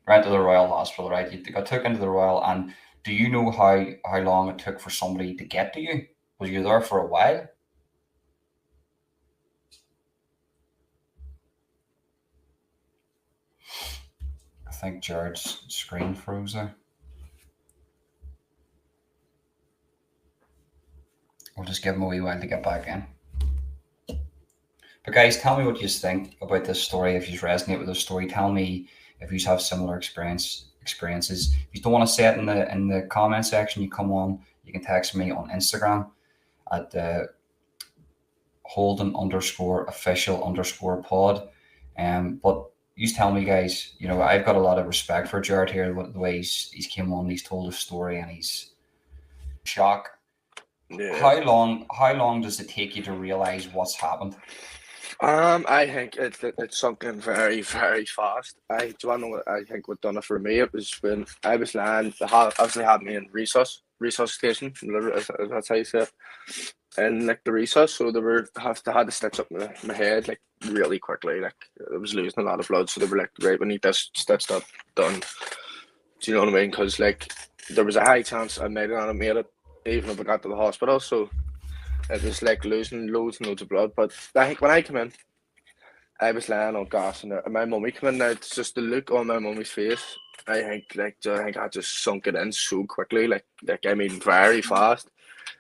Right to the Royal Hospital, right? You got took into the Royal, and do you know how long it took for somebody to get to you? Was you there for a while? I think Jared's screen froze there. We'll just give him a wee while to get back in. But guys, tell me what you think about this story. If you resonate with this story, tell me if you have similar experiences. If you don't want to say it in the comment section, you come on. You can text me on Instagram at Holden _ official _ pod. But you tell me, guys. You know, I've got a lot of respect for Jared here. The way he's came on, he's told his story, and he's shocked. Yeah. How long does it take you to realize what's happened? I think it sunk in very, very fast. Do you want to know what I think what done it for me? It was when I was lying. They obviously had me in resuscitation. That's how you say it. And like the resus, so they had to stitch up my head like really quickly. Like I was losing a lot of blood, so they were like, right, we need this stitched up, done. Do you know what I mean? Because like there was a high chance I might not have made it, even if I got to the hospital. So it was like losing loads and loads of blood. But I think when I came in, I was lying on gas, and my mummy came in. Now it's just the look on my mummy's face. I think I just sunk it in so quickly, like I mean, very fast.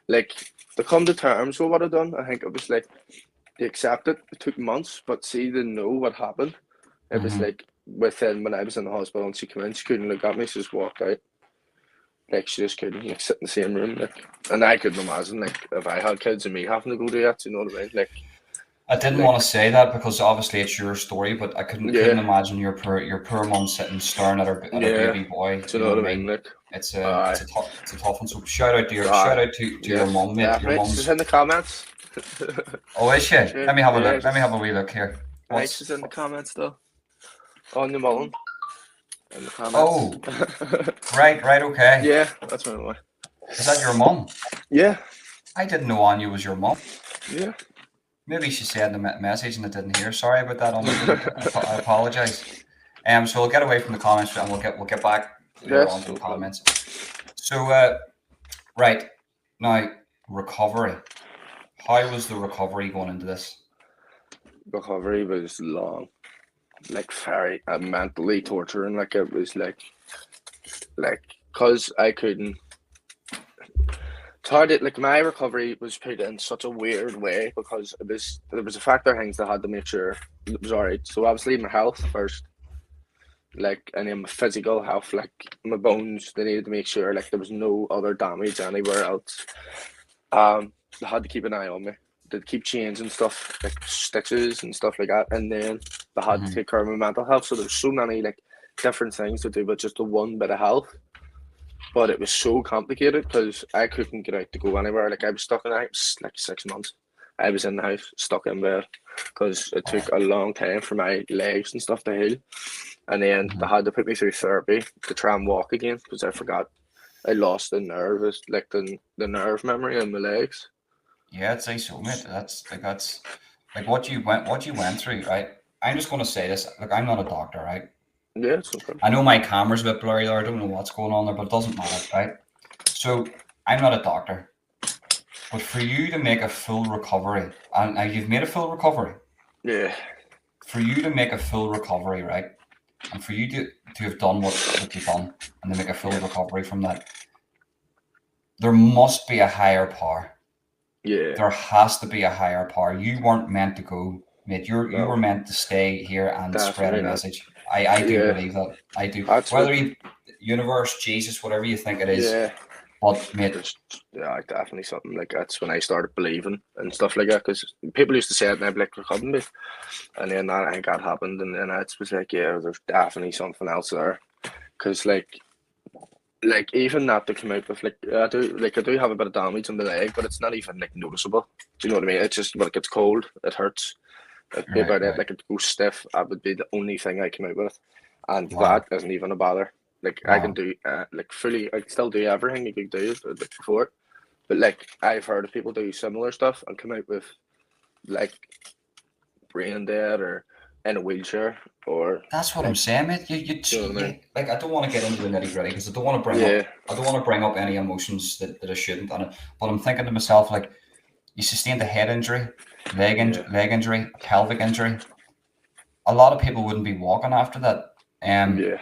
Like to come to terms with what I done, I think it was like they accept it. It took months, but see, they know what happened. It was Mm-hmm. like within when I was in the hospital and she came in, she couldn't look at me. She just walked out. Like she just couldn't like sit in the same room. Like, and I couldn't imagine like if I had kids and me having to go do that. You know what I mean? I didn't Like want to say that because obviously it's your story, but I couldn't yeah, imagine your poor mum sitting staring at her yeah. baby boy. Do You you know know what what I I mean? mean? Like, It's a tough one. So aye. shout out to your Yes, mum, mate. Your definitely. She's in mum's. the comments. Oh, is she? Sure. Let me have a Yeah, look. Let me she's. have a wee look here. I think she's in the comments though. On the Mullan in the comments. Oh, right, okay. Yeah, that's my boy. Is that your mum? Yeah, I didn't know Anya was your mum. yeah. Maybe she said the message and I didn't hear. Sorry about that, Anya. I apologize. So we'll get away from the comments and we'll get back there Yes, onto no the problem. comments. So right now, recovery. How was the recovery going into this? Recovery was long, like very mentally torturing. Like it was like cause I couldn't. It's hard. Like my recovery was put in such a weird way because there was a factor of things that I had to make sure it was alright. So obviously my health first, like and then my physical health, like my bones. They needed to make sure like there was no other damage anywhere else. They had to keep an eye on me. They'd keep changing stuff like stitches and stuff like that, and then they had to Mm-hmm. take care of my mental health. So there's so many like different things to do with just the one bit of health. But it was so complicated because I couldn't get out to go anywhere. Like I was stuck in the house like 6 months. I was in the house, stuck in bed, because it took a long time for my legs and stuff to heal. And then they had to put me through therapy to try and walk again because I forgot. I lost the nerve, like the nerve memory in my legs. Yeah, I'd say so, mate. That's like what you went through, right? I'm just gonna say this. Look, I'm not a doctor, right? Yeah, it's okay. I know my camera's a bit blurry there. I don't know what's going on there, but it doesn't matter, right? So I'm not a doctor, but for you to make a full recovery, and now you've made a full recovery, Yeah, for you to make a full recovery, right? And for you to have done what you've done and to make a full recovery from that, there must be a higher power. yeah, There has to be a higher power. You weren't meant to go, mate. You were no, meant to stay here and spread a definitely not. message. I do Yeah, believe that. I do. that's what. Whether you universe, Jesus, whatever you think it is, Yeah, but mate, there's yeah, definitely something like that's when I started believing and stuff like that. Because people used to say it, and I'd be like, "There couldn't be," and then that I think that happened, and then it was like, "Yeah, there's definitely something else there." Because like even that to come out with I do have a bit of damage on the leg, but it's not even like noticeable. Do you know what I mean? It's just when it gets cold, it hurts. It'd be right, about it. right. Like it goes stiff. That would be the only thing I come out with, and Wow, that isn't even a bother. Like I can wow. do like fully. I can still do everything you could do like before, but like I've heard of people do similar stuff and come out with like brain dead or in a wheelchair or That's what I'm like saying, mate. do you know what I You mean? like. I don't want to get into the nitty gritty because I don't want to bring up. Yeah, I don't want to bring up any emotions that I shouldn't. But I'm thinking to myself, like, you sustained a head injury, yeah, leg injury, a pelvic injury. A lot of people wouldn't be walking after that. yeah,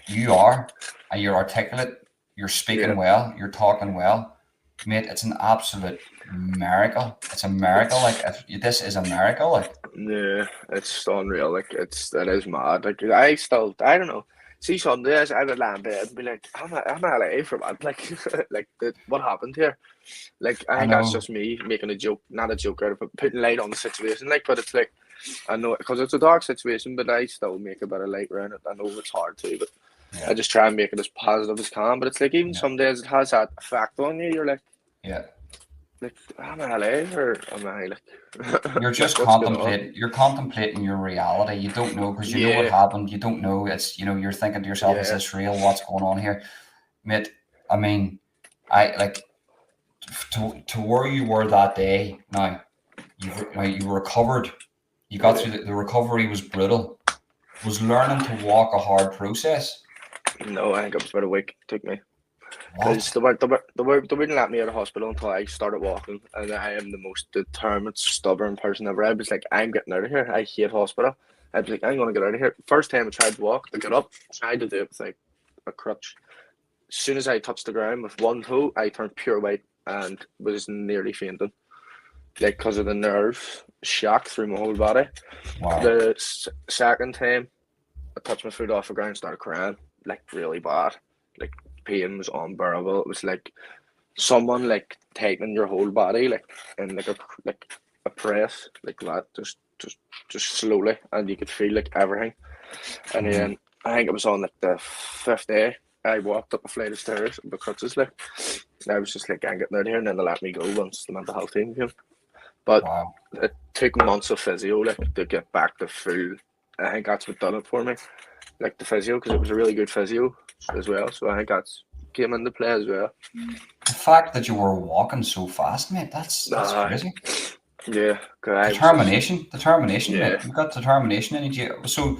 You are, and you're articulate. You're yeah. speaking well. You're talking well, mate. It's an absolute miracle. It's a miracle. Like, It's if this is a miracle, like, Yeah, it's unreal. Like it is mad. Like I don't know. See, some days I would lie in bed and be like, I'm alive for what? Like, what happened here? Like, I I think that's know. just me making a joke, not a joke out of it, putting light on the situation. Like, but it's like, I know because it's a dark situation, but I still make a bit of light around it. I know it's hard to, but I Yeah, just try and make it as positive as can. But it's like even yeah, some days it has that effect on you. You're yeah. like, am I alive or am I You're just like what's going on? contemplating. You're contemplating your reality. You don't know because you know what Yeah, happened. You don't know. It's you're thinking to yourself, is yeah. this real? What's going on here, mate? I mean, I like to where you were that day. You recovered. You got Yeah. through the recovery was brutal. Was learning to walk a hard process? No, I think it was about a week. It took me because What? they wouldn't let me out of hospital until I started walking, and I am the most determined, stubborn person ever. I was like, I'm getting out of here. I hate hospital. I was like, I'm gonna get out of here. First time I tried to walk, I got up, tried to do it with like a crutch. As soon as I touched the ground with one toe, I turned pure white and was nearly fainting, like because of the nerve shock through my whole body. Wow. The second time I touched my foot off the ground, started crying, like really bad. Like pain was unbearable. It was like someone like tightening your whole body, like in like a press, like that, just slowly, and you could feel like everything. And Mm-hmm. then I think it was on like the fifth day. I walked up a flight of stairs with crutches, like and I was just like, I'm getting out of here, and then they let me go once the mental health team came. But Wow. it took months of physio, like to get back to full. I think that's what done it for me, like the physio, because it was a really good physio as well. So I think that's came into play as well. The fact that you were walking so fast, mate, that's Uh, crazy. yeah, cause I was just Determination, mate. yeah, You've got determination in you. So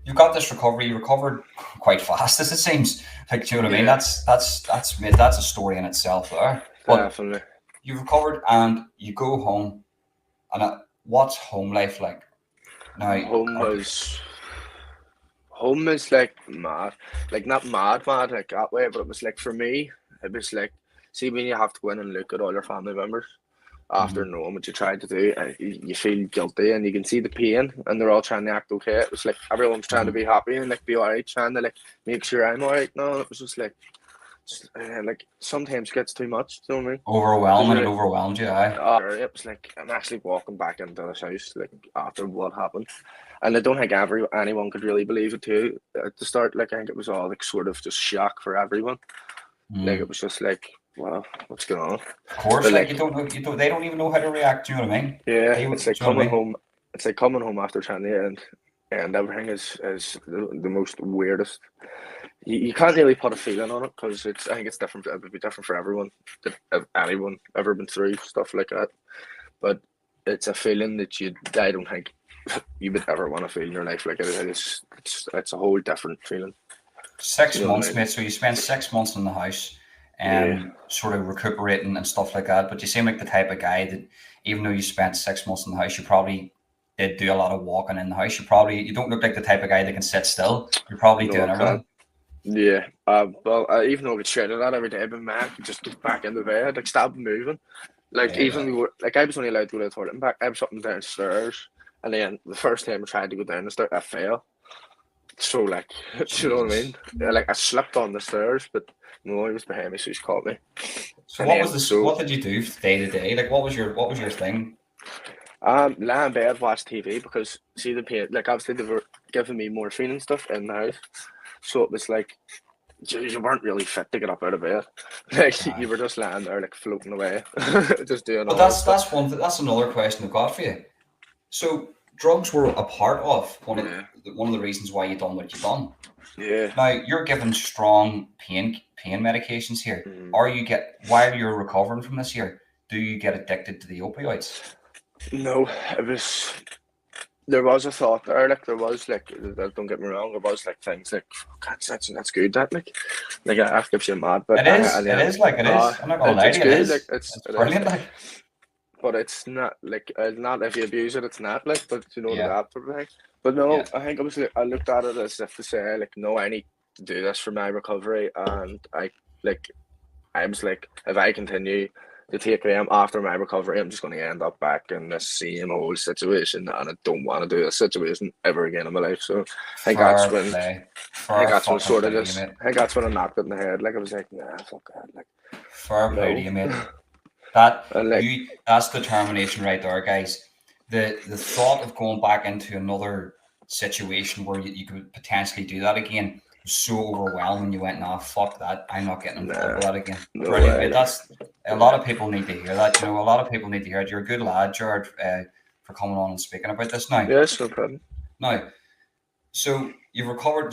you've got this recovery. You recovered quite fast, as it seems. Like, do you know what I mean? yeah, Mate, that's a story in itself there. But definitely. you've recovered and you go home. And what's home life like now? Home was home is like mad, like not mad like that way, but it was like for me, it was like see when you have to go in and look at all your family members after Mhm. knowing what you tried to do, you feel guilty and you can see the pain, and they're all trying to act okay. It was like everyone's trying to Mhm. be happy and like be alright, trying to like make sure I'm alright. No, it was just like sometimes it gets too much. Do you know what I mean? Because Overwhelming, it overwhelmed you. Aye. it was like I'm actually walking back into this house like after what happened, and I don't think anyone could really believe it too at the start. Like I think it was all like sort of just shock for everyone. Like it Mm. was just like wow, what's going on? Of course, But like like, they don't even know how to react. Do you know what I mean? yeah, They would. it's Do like you know what coming I mean? home. It's like coming home after training, and everything is the most weirdest. You can't really put a feeling on it because it's. I think it's different. It would be different for everyone. If anyone ever been through stuff like that, but it's a feeling that I don't think you would ever want to feel in your life. Like it's a whole different feeling. You 6 months, know what mate. So you spend 6 months in the house, I mean? sort of recuperating and stuff like that. But you seem like the type of guy that, even though you spent 6 months in the house, you probably did do a lot of walking in the house. You don't look like the type of guy that can sit still. You're probably No, doing I can't. everything. Yeah. Well, even though I get shredded that every day, but man, I could just get back into bed, like stop moving. Like Yeah, even we were like I was only allowed to go to the toilet and back. I was up and downstairs, and then the first time I tried to go down the stairs, I fell. So like, you know what I Jesus. mean? Like I slipped on the stairs, but no, he was behind me, so he's caught me. So And what was then this? What did you do day to day? Like, what was your thing? lie in bed, watch TV because see the pain. Like obviously they were giving me morphine and stuff in the house, so it was like you weren't really fit to get up out of bed. Like Aye. you were just lying there like floating away, just doing But all this stuff. that's another question I've got for you. So drugs were a part of Yeah, one of the reasons why you done what you done. yeah. Now you're given strong pain medications here. Mm. Are you get while you're recovering from this here? Do you get addicted to the opioids? No, it was. There was a thought there, like there was like. Don't get me wrong, there was like things like that's good. Like that gives you mad, but It is like it uh, is. I'm not gonna lie it's to you. It good. Like is. It's it is brilliant. like, Like, but it's not like not if you abuse it, it's not like. But you know yeah, that sort of thing. But no, yeah. I think I looked at it as if to say like, no, I need to do this for my recovery, and like I was like, if I continue to take them after my recovery, I'm just going to end up back in the same old situation, and I don't want to do this situation ever again in my life. So I think that's Fair when play. I think Fair that's when fucking sort of play to you, just mate. I think that's when I knocked it in the head. Like I was like, nah, fuck that, like Fair play to no, you, mate. That and like that's determination right there, guys. The thought of going back into another situation where you could potentially do that again was so overwhelming. You went, nah, fuck that. I'm not getting involved nah, with that again. no Brilliant, way, mate. like That's a lot yeah, of people need to hear that. You know, a lot of people need to hear it. You're a good lad, Gerard, for coming on and speaking about this now. yes, no problem. Now, so you've recovered.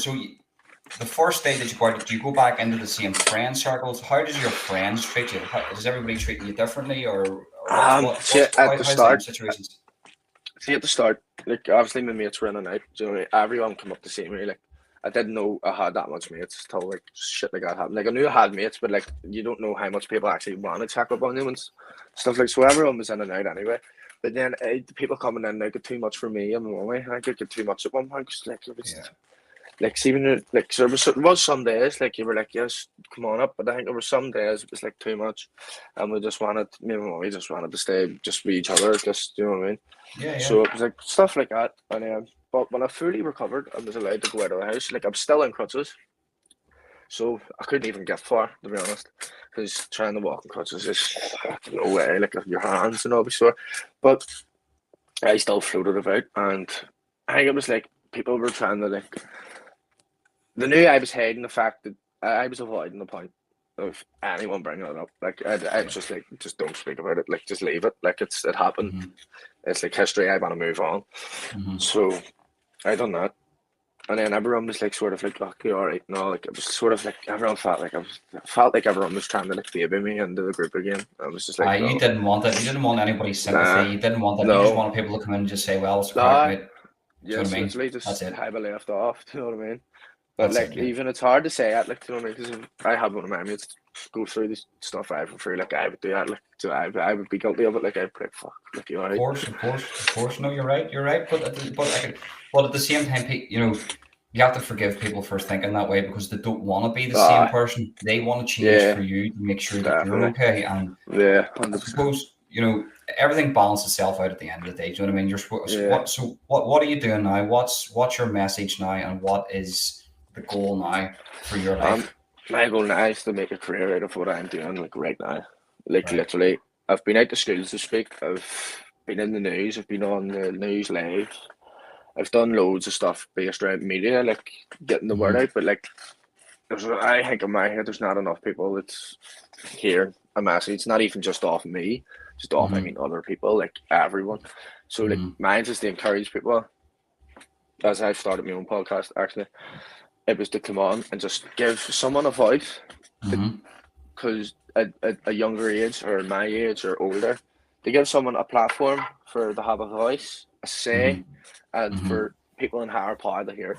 The first day that you go out, do you go back into the same friend circles? How does your friends treat you? Does everybody treating you differently, or See at the how's them start, situations? like obviously my mates were in and out. Do you know what I mean? Everyone come up to see me. Like I didn't know I had that much mates till like shit like that happened. Like I knew I had mates, but like you don't know how much people actually want to check up on you and stuff like. So everyone was in and out anyway. But then the people coming in, they get too much for me and my mommy. I could get too much at one point because like it was Yeah. like see when like so there was some days like you were like yes come on up, but I think there were some days it was like too much, and we just wanted me and my mommy just wanted to stay just with each other, just you know what I mean. Yeah, yeah. So it was like stuff like that, and but when I fully recovered, I was allowed to go out of the house. Like I'm still in crutches, so I couldn't even get far to be honest, because trying to walk in crutches is no way. Like your hands and all be sore, but I still floated about, and I think it was like people were trying to like they knew I was hiding the fact that I was avoiding the point of anyone bringing it up. Like I was Yeah. just like, just don't speak about it. Like just leave it. Like it happened. Mm-hmm. It's like history. I want to move on. Mm-hmm. So I done that, and then everyone was like, sort of like, okay, all right, no, like it was sort of like everyone felt like everyone was trying to like baby me into the group again. I was just like, You no, didn't want it. You didn't want anybody's sympathy. nah, You didn't want that. You just no, wanted people to come in and just say, "Well, it's a crack, nah. mate." Do you know Yes, what I mean? literally That's just it. how I left off. Do you know what I mean? But That's it, like, mate. even it's hard to say that, like, do you know what I mean? Because I had one of my mates go through this stuff I went through, like, I would do that, like, so I would be guilty of it, like, I'd be like, fuck, like, you Of alright? course, of course, of course. No, you're right. You're right. But at the same time, you know, you have to forgive people for thinking that way because they don't want to be the same Ah, person. They want to change yeah, for you to make sure that you're definitely. okay. And Yeah, I 100%. suppose everything balances itself out at the end of the day. Do you know what I mean? Yeah. What are you doing now? What's your message now, and what is the goal now for your Um, life? my goal now is to make a career out of what I'm doing, like, right now. Like, Right. literally, I've been out to schools to speak, I've been in the news, I've been on the news live, I've done loads of stuff based around media, like, getting the word Hmm. out, but, like, I think in my head, there's not enough people that's hearing a message, not even just off me, just off, I Mm-hmm. mean, other people, like everyone. So, like, Mm-hmm. mine's is to encourage people, as I've started my own podcast, actually, it was to come on and just give someone a voice, Mm-hmm. because at a younger age, or my age, or older, to give someone a platform for to have a voice, a say, Mm-hmm. and Mm-hmm. for people in higher power to hear.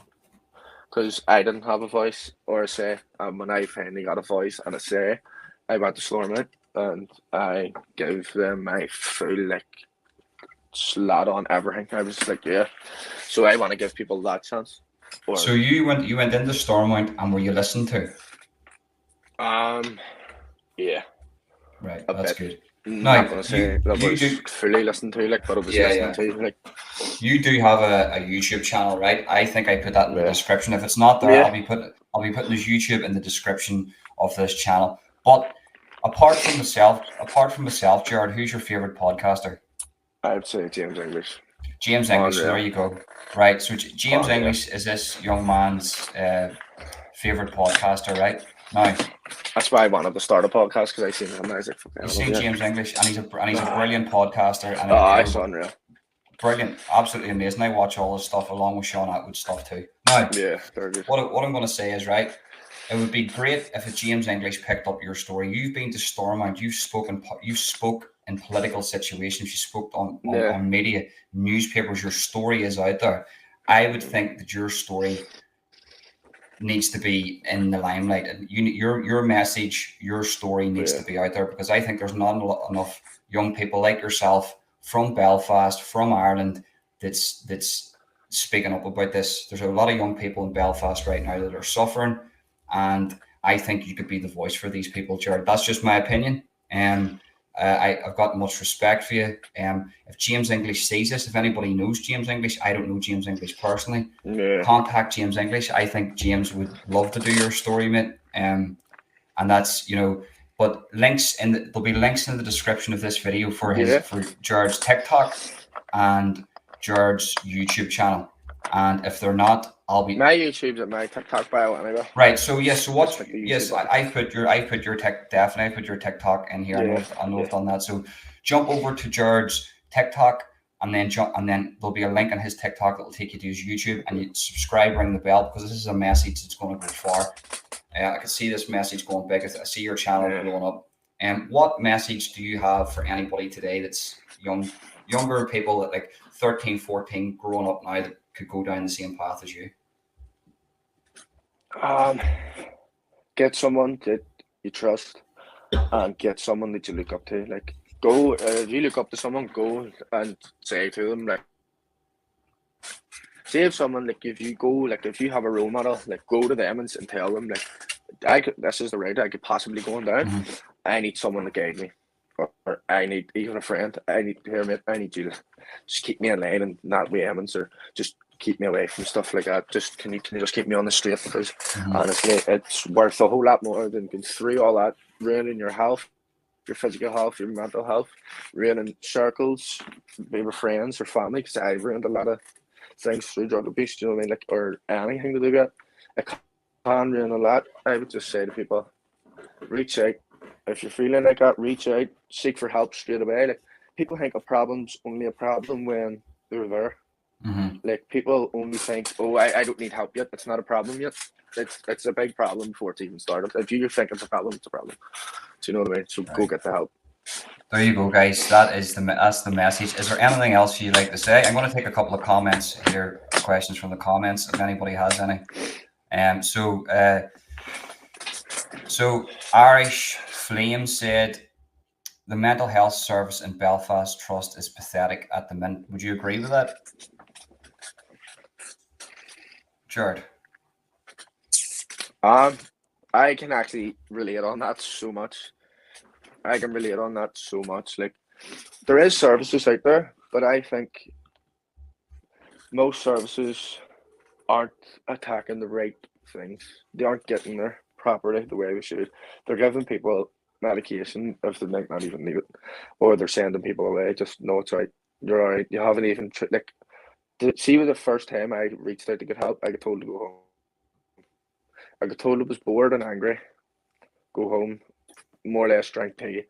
Because I didn't have a voice or a say, and when I finally got a voice and a say, I went to Stormont and I gave them my full, like, slat on everything. I was like, yeah. So I want to give people that chance. Or So you went into Stormont and were you listened to? um, yeah, Right, a that's bit. good. Not Now gonna say you that you was do fully listened to, like, but it was yeah, listening yeah. to, like, You do have a YouTube channel, right? I think I put that in the yeah, description. If it's not there, yeah. I'll be putting his YouTube in the description of this channel. But apart from myself, Jared, who's your favorite podcaster? I'd say James English. James English. So there Unreal, you go. Right. So James unreal. English is this young man's favorite podcaster, right? Now That's why I wanted to start a podcast, because I seen him and I was like, fuck, I you don't know, seen yeah. James English, and he's a Ah, brilliant podcaster, and it's unreal. brilliant, absolutely amazing. I watch all his stuff along with Sean Atwood's stuff too. Now, Yeah, very good. what I'm going to say is, right, it would be great if a James English picked up your story. You've been to Stormont, you spoke in political situations, you spoke Yeah. on media, newspapers. Your story is out there. I would think that your story needs to be in the limelight, and your message, your story needs Yeah. to be out there, because I think there's not enough young people like yourself from Belfast, from Ireland, that's speaking up about this. There's a lot of young people in Belfast right now that are suffering, and I think you could be the voice for these people, Jared. That's just my opinion. I've got much respect for you. If James English sees this, if anybody knows James English, I don't know James English personally, Yeah. contact James English. I think James would love to do your story, mate. And that's, but there'll be links in the description of this video for Yeah. George's TikTok and George's YouTube channel. And if they're not, I'll be My YouTube's at my TikTok bio anyway. right. So yes, so Just what? like the Yes, YouTube one. I put your tech definitely. I put your TikTok in here. Yeah. I know Yeah. I've done that. So jump over to George's TikTok, and then there'll be a link on his TikTok that will take you to his YouTube, and you subscribe, ring the bell, because this is a message that's going to go far. I can see this message going big. I see your channel Yeah. blowing up. And what message do you have for anybody today that's younger people that like 13, 14, growing up now, that could go down the same path as you? Get someone that you trust, and get someone that you look up to. Like, go, if you look up to someone, go and say to them, like, say if someone, like, if you go, like, if you have a role model, like, go to them and tell them, like, this is the route I could possibly go down. Mm-hmm. I need someone to guide me, or I need even a friend. I need to hear me. I need you to just keep me in line and not vehemence, or just keep me away from stuff like that. Just can you just keep me on the straight, because honestly, it's worth a whole lot more than going through all that, ruining your health, your physical health, your mental health, ruining circles, maybe friends or family. Because I ruined a lot of things through drug abuse. You know what I mean? Like, or anything to do with it. It can ruin a lot. I would just say to people, reach out. If you're feeling like that, reach out, seek for help straight away. Like, people think a problem's only a problem when they're there. Mm-hmm. Like, people only think, oh, I don't need help yet. It's not a problem yet. It's a big problem before it's even started. If you think it's a problem, it's a problem. Do you know what I mean? So go get the help. There you go, guys. That's the message. Is there anything else you'd like to say? I'm going to take a couple of comments here, questions from the comments, if anybody has any. So Irish Flame said the mental health service in Belfast Trust is pathetic at the minute. Would you agree with that, Jared? I can actually relate on that so much. I can relate on that so much. Like, there is services out there, but I think most services aren't attacking the right things. They aren't getting there properly the way they should. They're giving people medication if they might not even need it, or they're sending people away. Just no, it's right. You're all right. You haven't even see, with the first time I reached out to get help, I got told to go home. I got told I was bored and angry. Go home, more or less drink tea,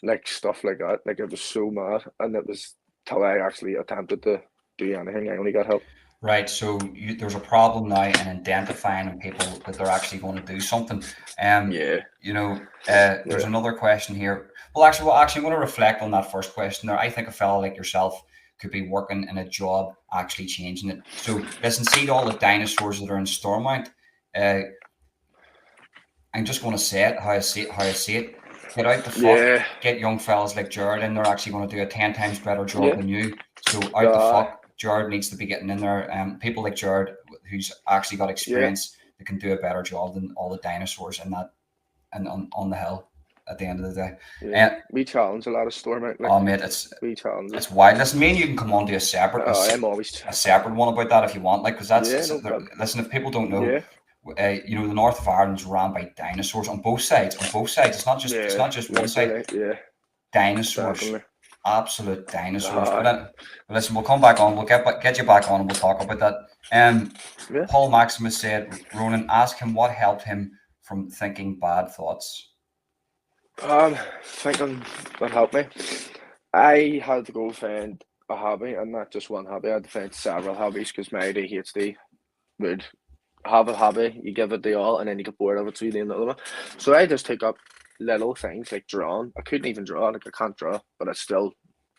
like stuff like that. Like it was so mad, and it was till I actually attempted to do anything. I only got help. Right. So there's a problem now in identifying people that they're actually going to do something. Yeah, There's yeah, another question here. Well, actually, I'm going to reflect on that first question there. I think a fella like yourself could be working in a job, actually changing it. So listen, see all the dinosaurs that are in Stormont. Uh, I'm just going to say it how I see it. How I see it. Get out the fuck. yeah, Get young fellas like Jared in. They're actually going to do a 10 times better job yeah. than you. So out the Uh, fuck. Jared needs to be getting in there. People like Jared, who's actually got yeah, experience, that can do a better job than all the dinosaurs in that and on the hill. At the end of the day, yeah. and We challenge a lot of storm out. Like oh mate, we challenge it. it's wild. Listen, me and you can come on to a separate I'm always. a separate one about that if you want, like, because that's Yeah, no problem. listen, if people don't know, Yeah, the north of Ireland is ran by dinosaurs on both sides. On both sides, it's yeah. not just one side. Literally, yeah, Dinosaurs, definitely. absolute dinosaurs. Uh, But listen, we'll come back on. We'll get you back on, and we'll talk about that. yeah. Paul Maximus said, Ronan, ask him what helped him from thinking bad thoughts. Thinking that helped me. I had to go find a hobby, and not just one hobby. I had to find several hobbies because my ADHD would have a hobby, you give it the all, and then you get bored of it, so you do another one. So I just took up little things like drawing. I couldn't even draw, like I can't draw, but I still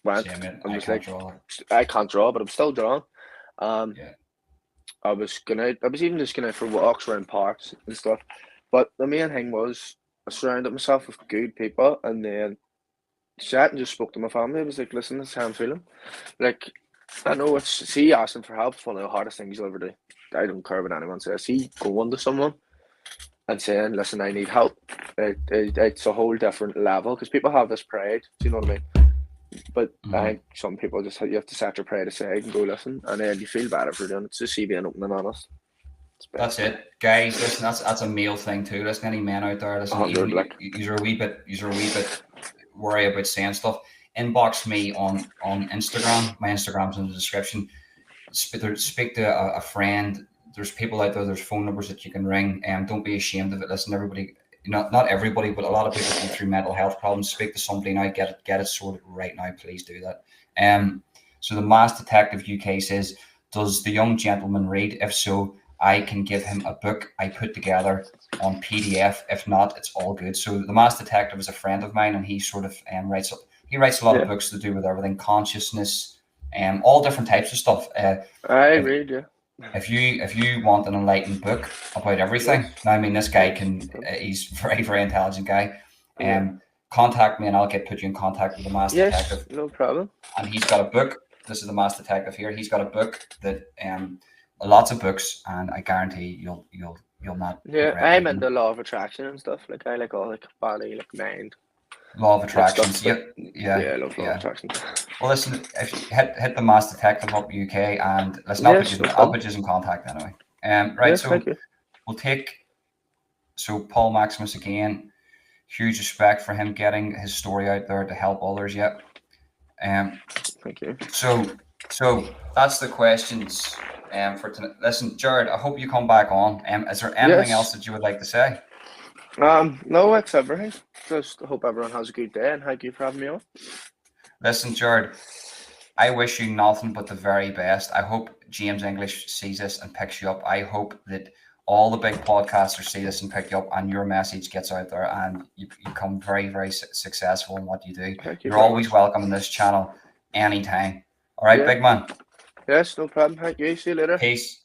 went. Same, mate. I'm I just can't like, draw. I can't draw, but I'm still drawing. Um, Yeah. I was even just going out for walks around parks and stuff. But the main thing was I surrounded myself with good people, and then sat and just spoke to my family. I was like, listen, this is how I'm feeling. Like, I know see, asking for help is one of the hardest things you'll ever do. I don't care what anyone says. See, going to someone and saying, listen, I need help. It's a whole different level because people have this pride. Do you know what I mean? But I think some people just you have to set your pride aside and go listen, and then you feel better for doing it. It's just you being open and honest. That's it, guys. Listen, that's a male thing too. Listen, any men out there, listen, 100, even like. you're a wee bit worry about saying stuff. Inbox me on Instagram. My Instagram's in the description. Speak to a friend. There's people out there. There's phone numbers that you can ring. Don't be ashamed of it. Listen, everybody. Not everybody, but a lot of people go through mental health problems. Speak to somebody now. Get it sorted right now. Please do that. So the Mass Detective UK says, does the young gentleman read? If so, I can give him a book I put together on PDF. If not, it's all good. So the Mass Detective is a friend of mine, and he sort of writes a lot of books to do with everything, consciousness, all different types of stuff. I read, yeah. If you want an enlightened book about everything, Yes. now I mean this guy he's a very, very intelligent guy. Contact me and I'll put you in contact with the Mass Detective. No problem. And he's got a book. This is the Mass Detective here. He's got a book that lots of books, and I guarantee you'll not. Yeah, I'm into law of attraction and stuff. Like I like all like body, like mind. Law of attraction. Yeah, I love law of attraction. Well, listen, if you hit the Mass Detective up UK, and listen, I'll put you in contact anyway. Right, yes, so thank you. we'll take. So Paul Maximus again, huge respect for him getting his story out there to help others. Yeah. Thank you. So that's the questions for tonight. Listen, Jared, I hope you come back on. Is there anything else that you would like to say? No, it's everything. Just hope everyone has a good day, and thank you for having me on. Listen, Jared, I wish you nothing but the very best. I hope James English sees this and picks you up. I hope that all the big podcasters see this and pick you up, and your message gets out there, and you become very, very successful in what you do. You're always welcome in this channel anytime. All right, big man. Yes, no problem. Thank you. See you later. Peace.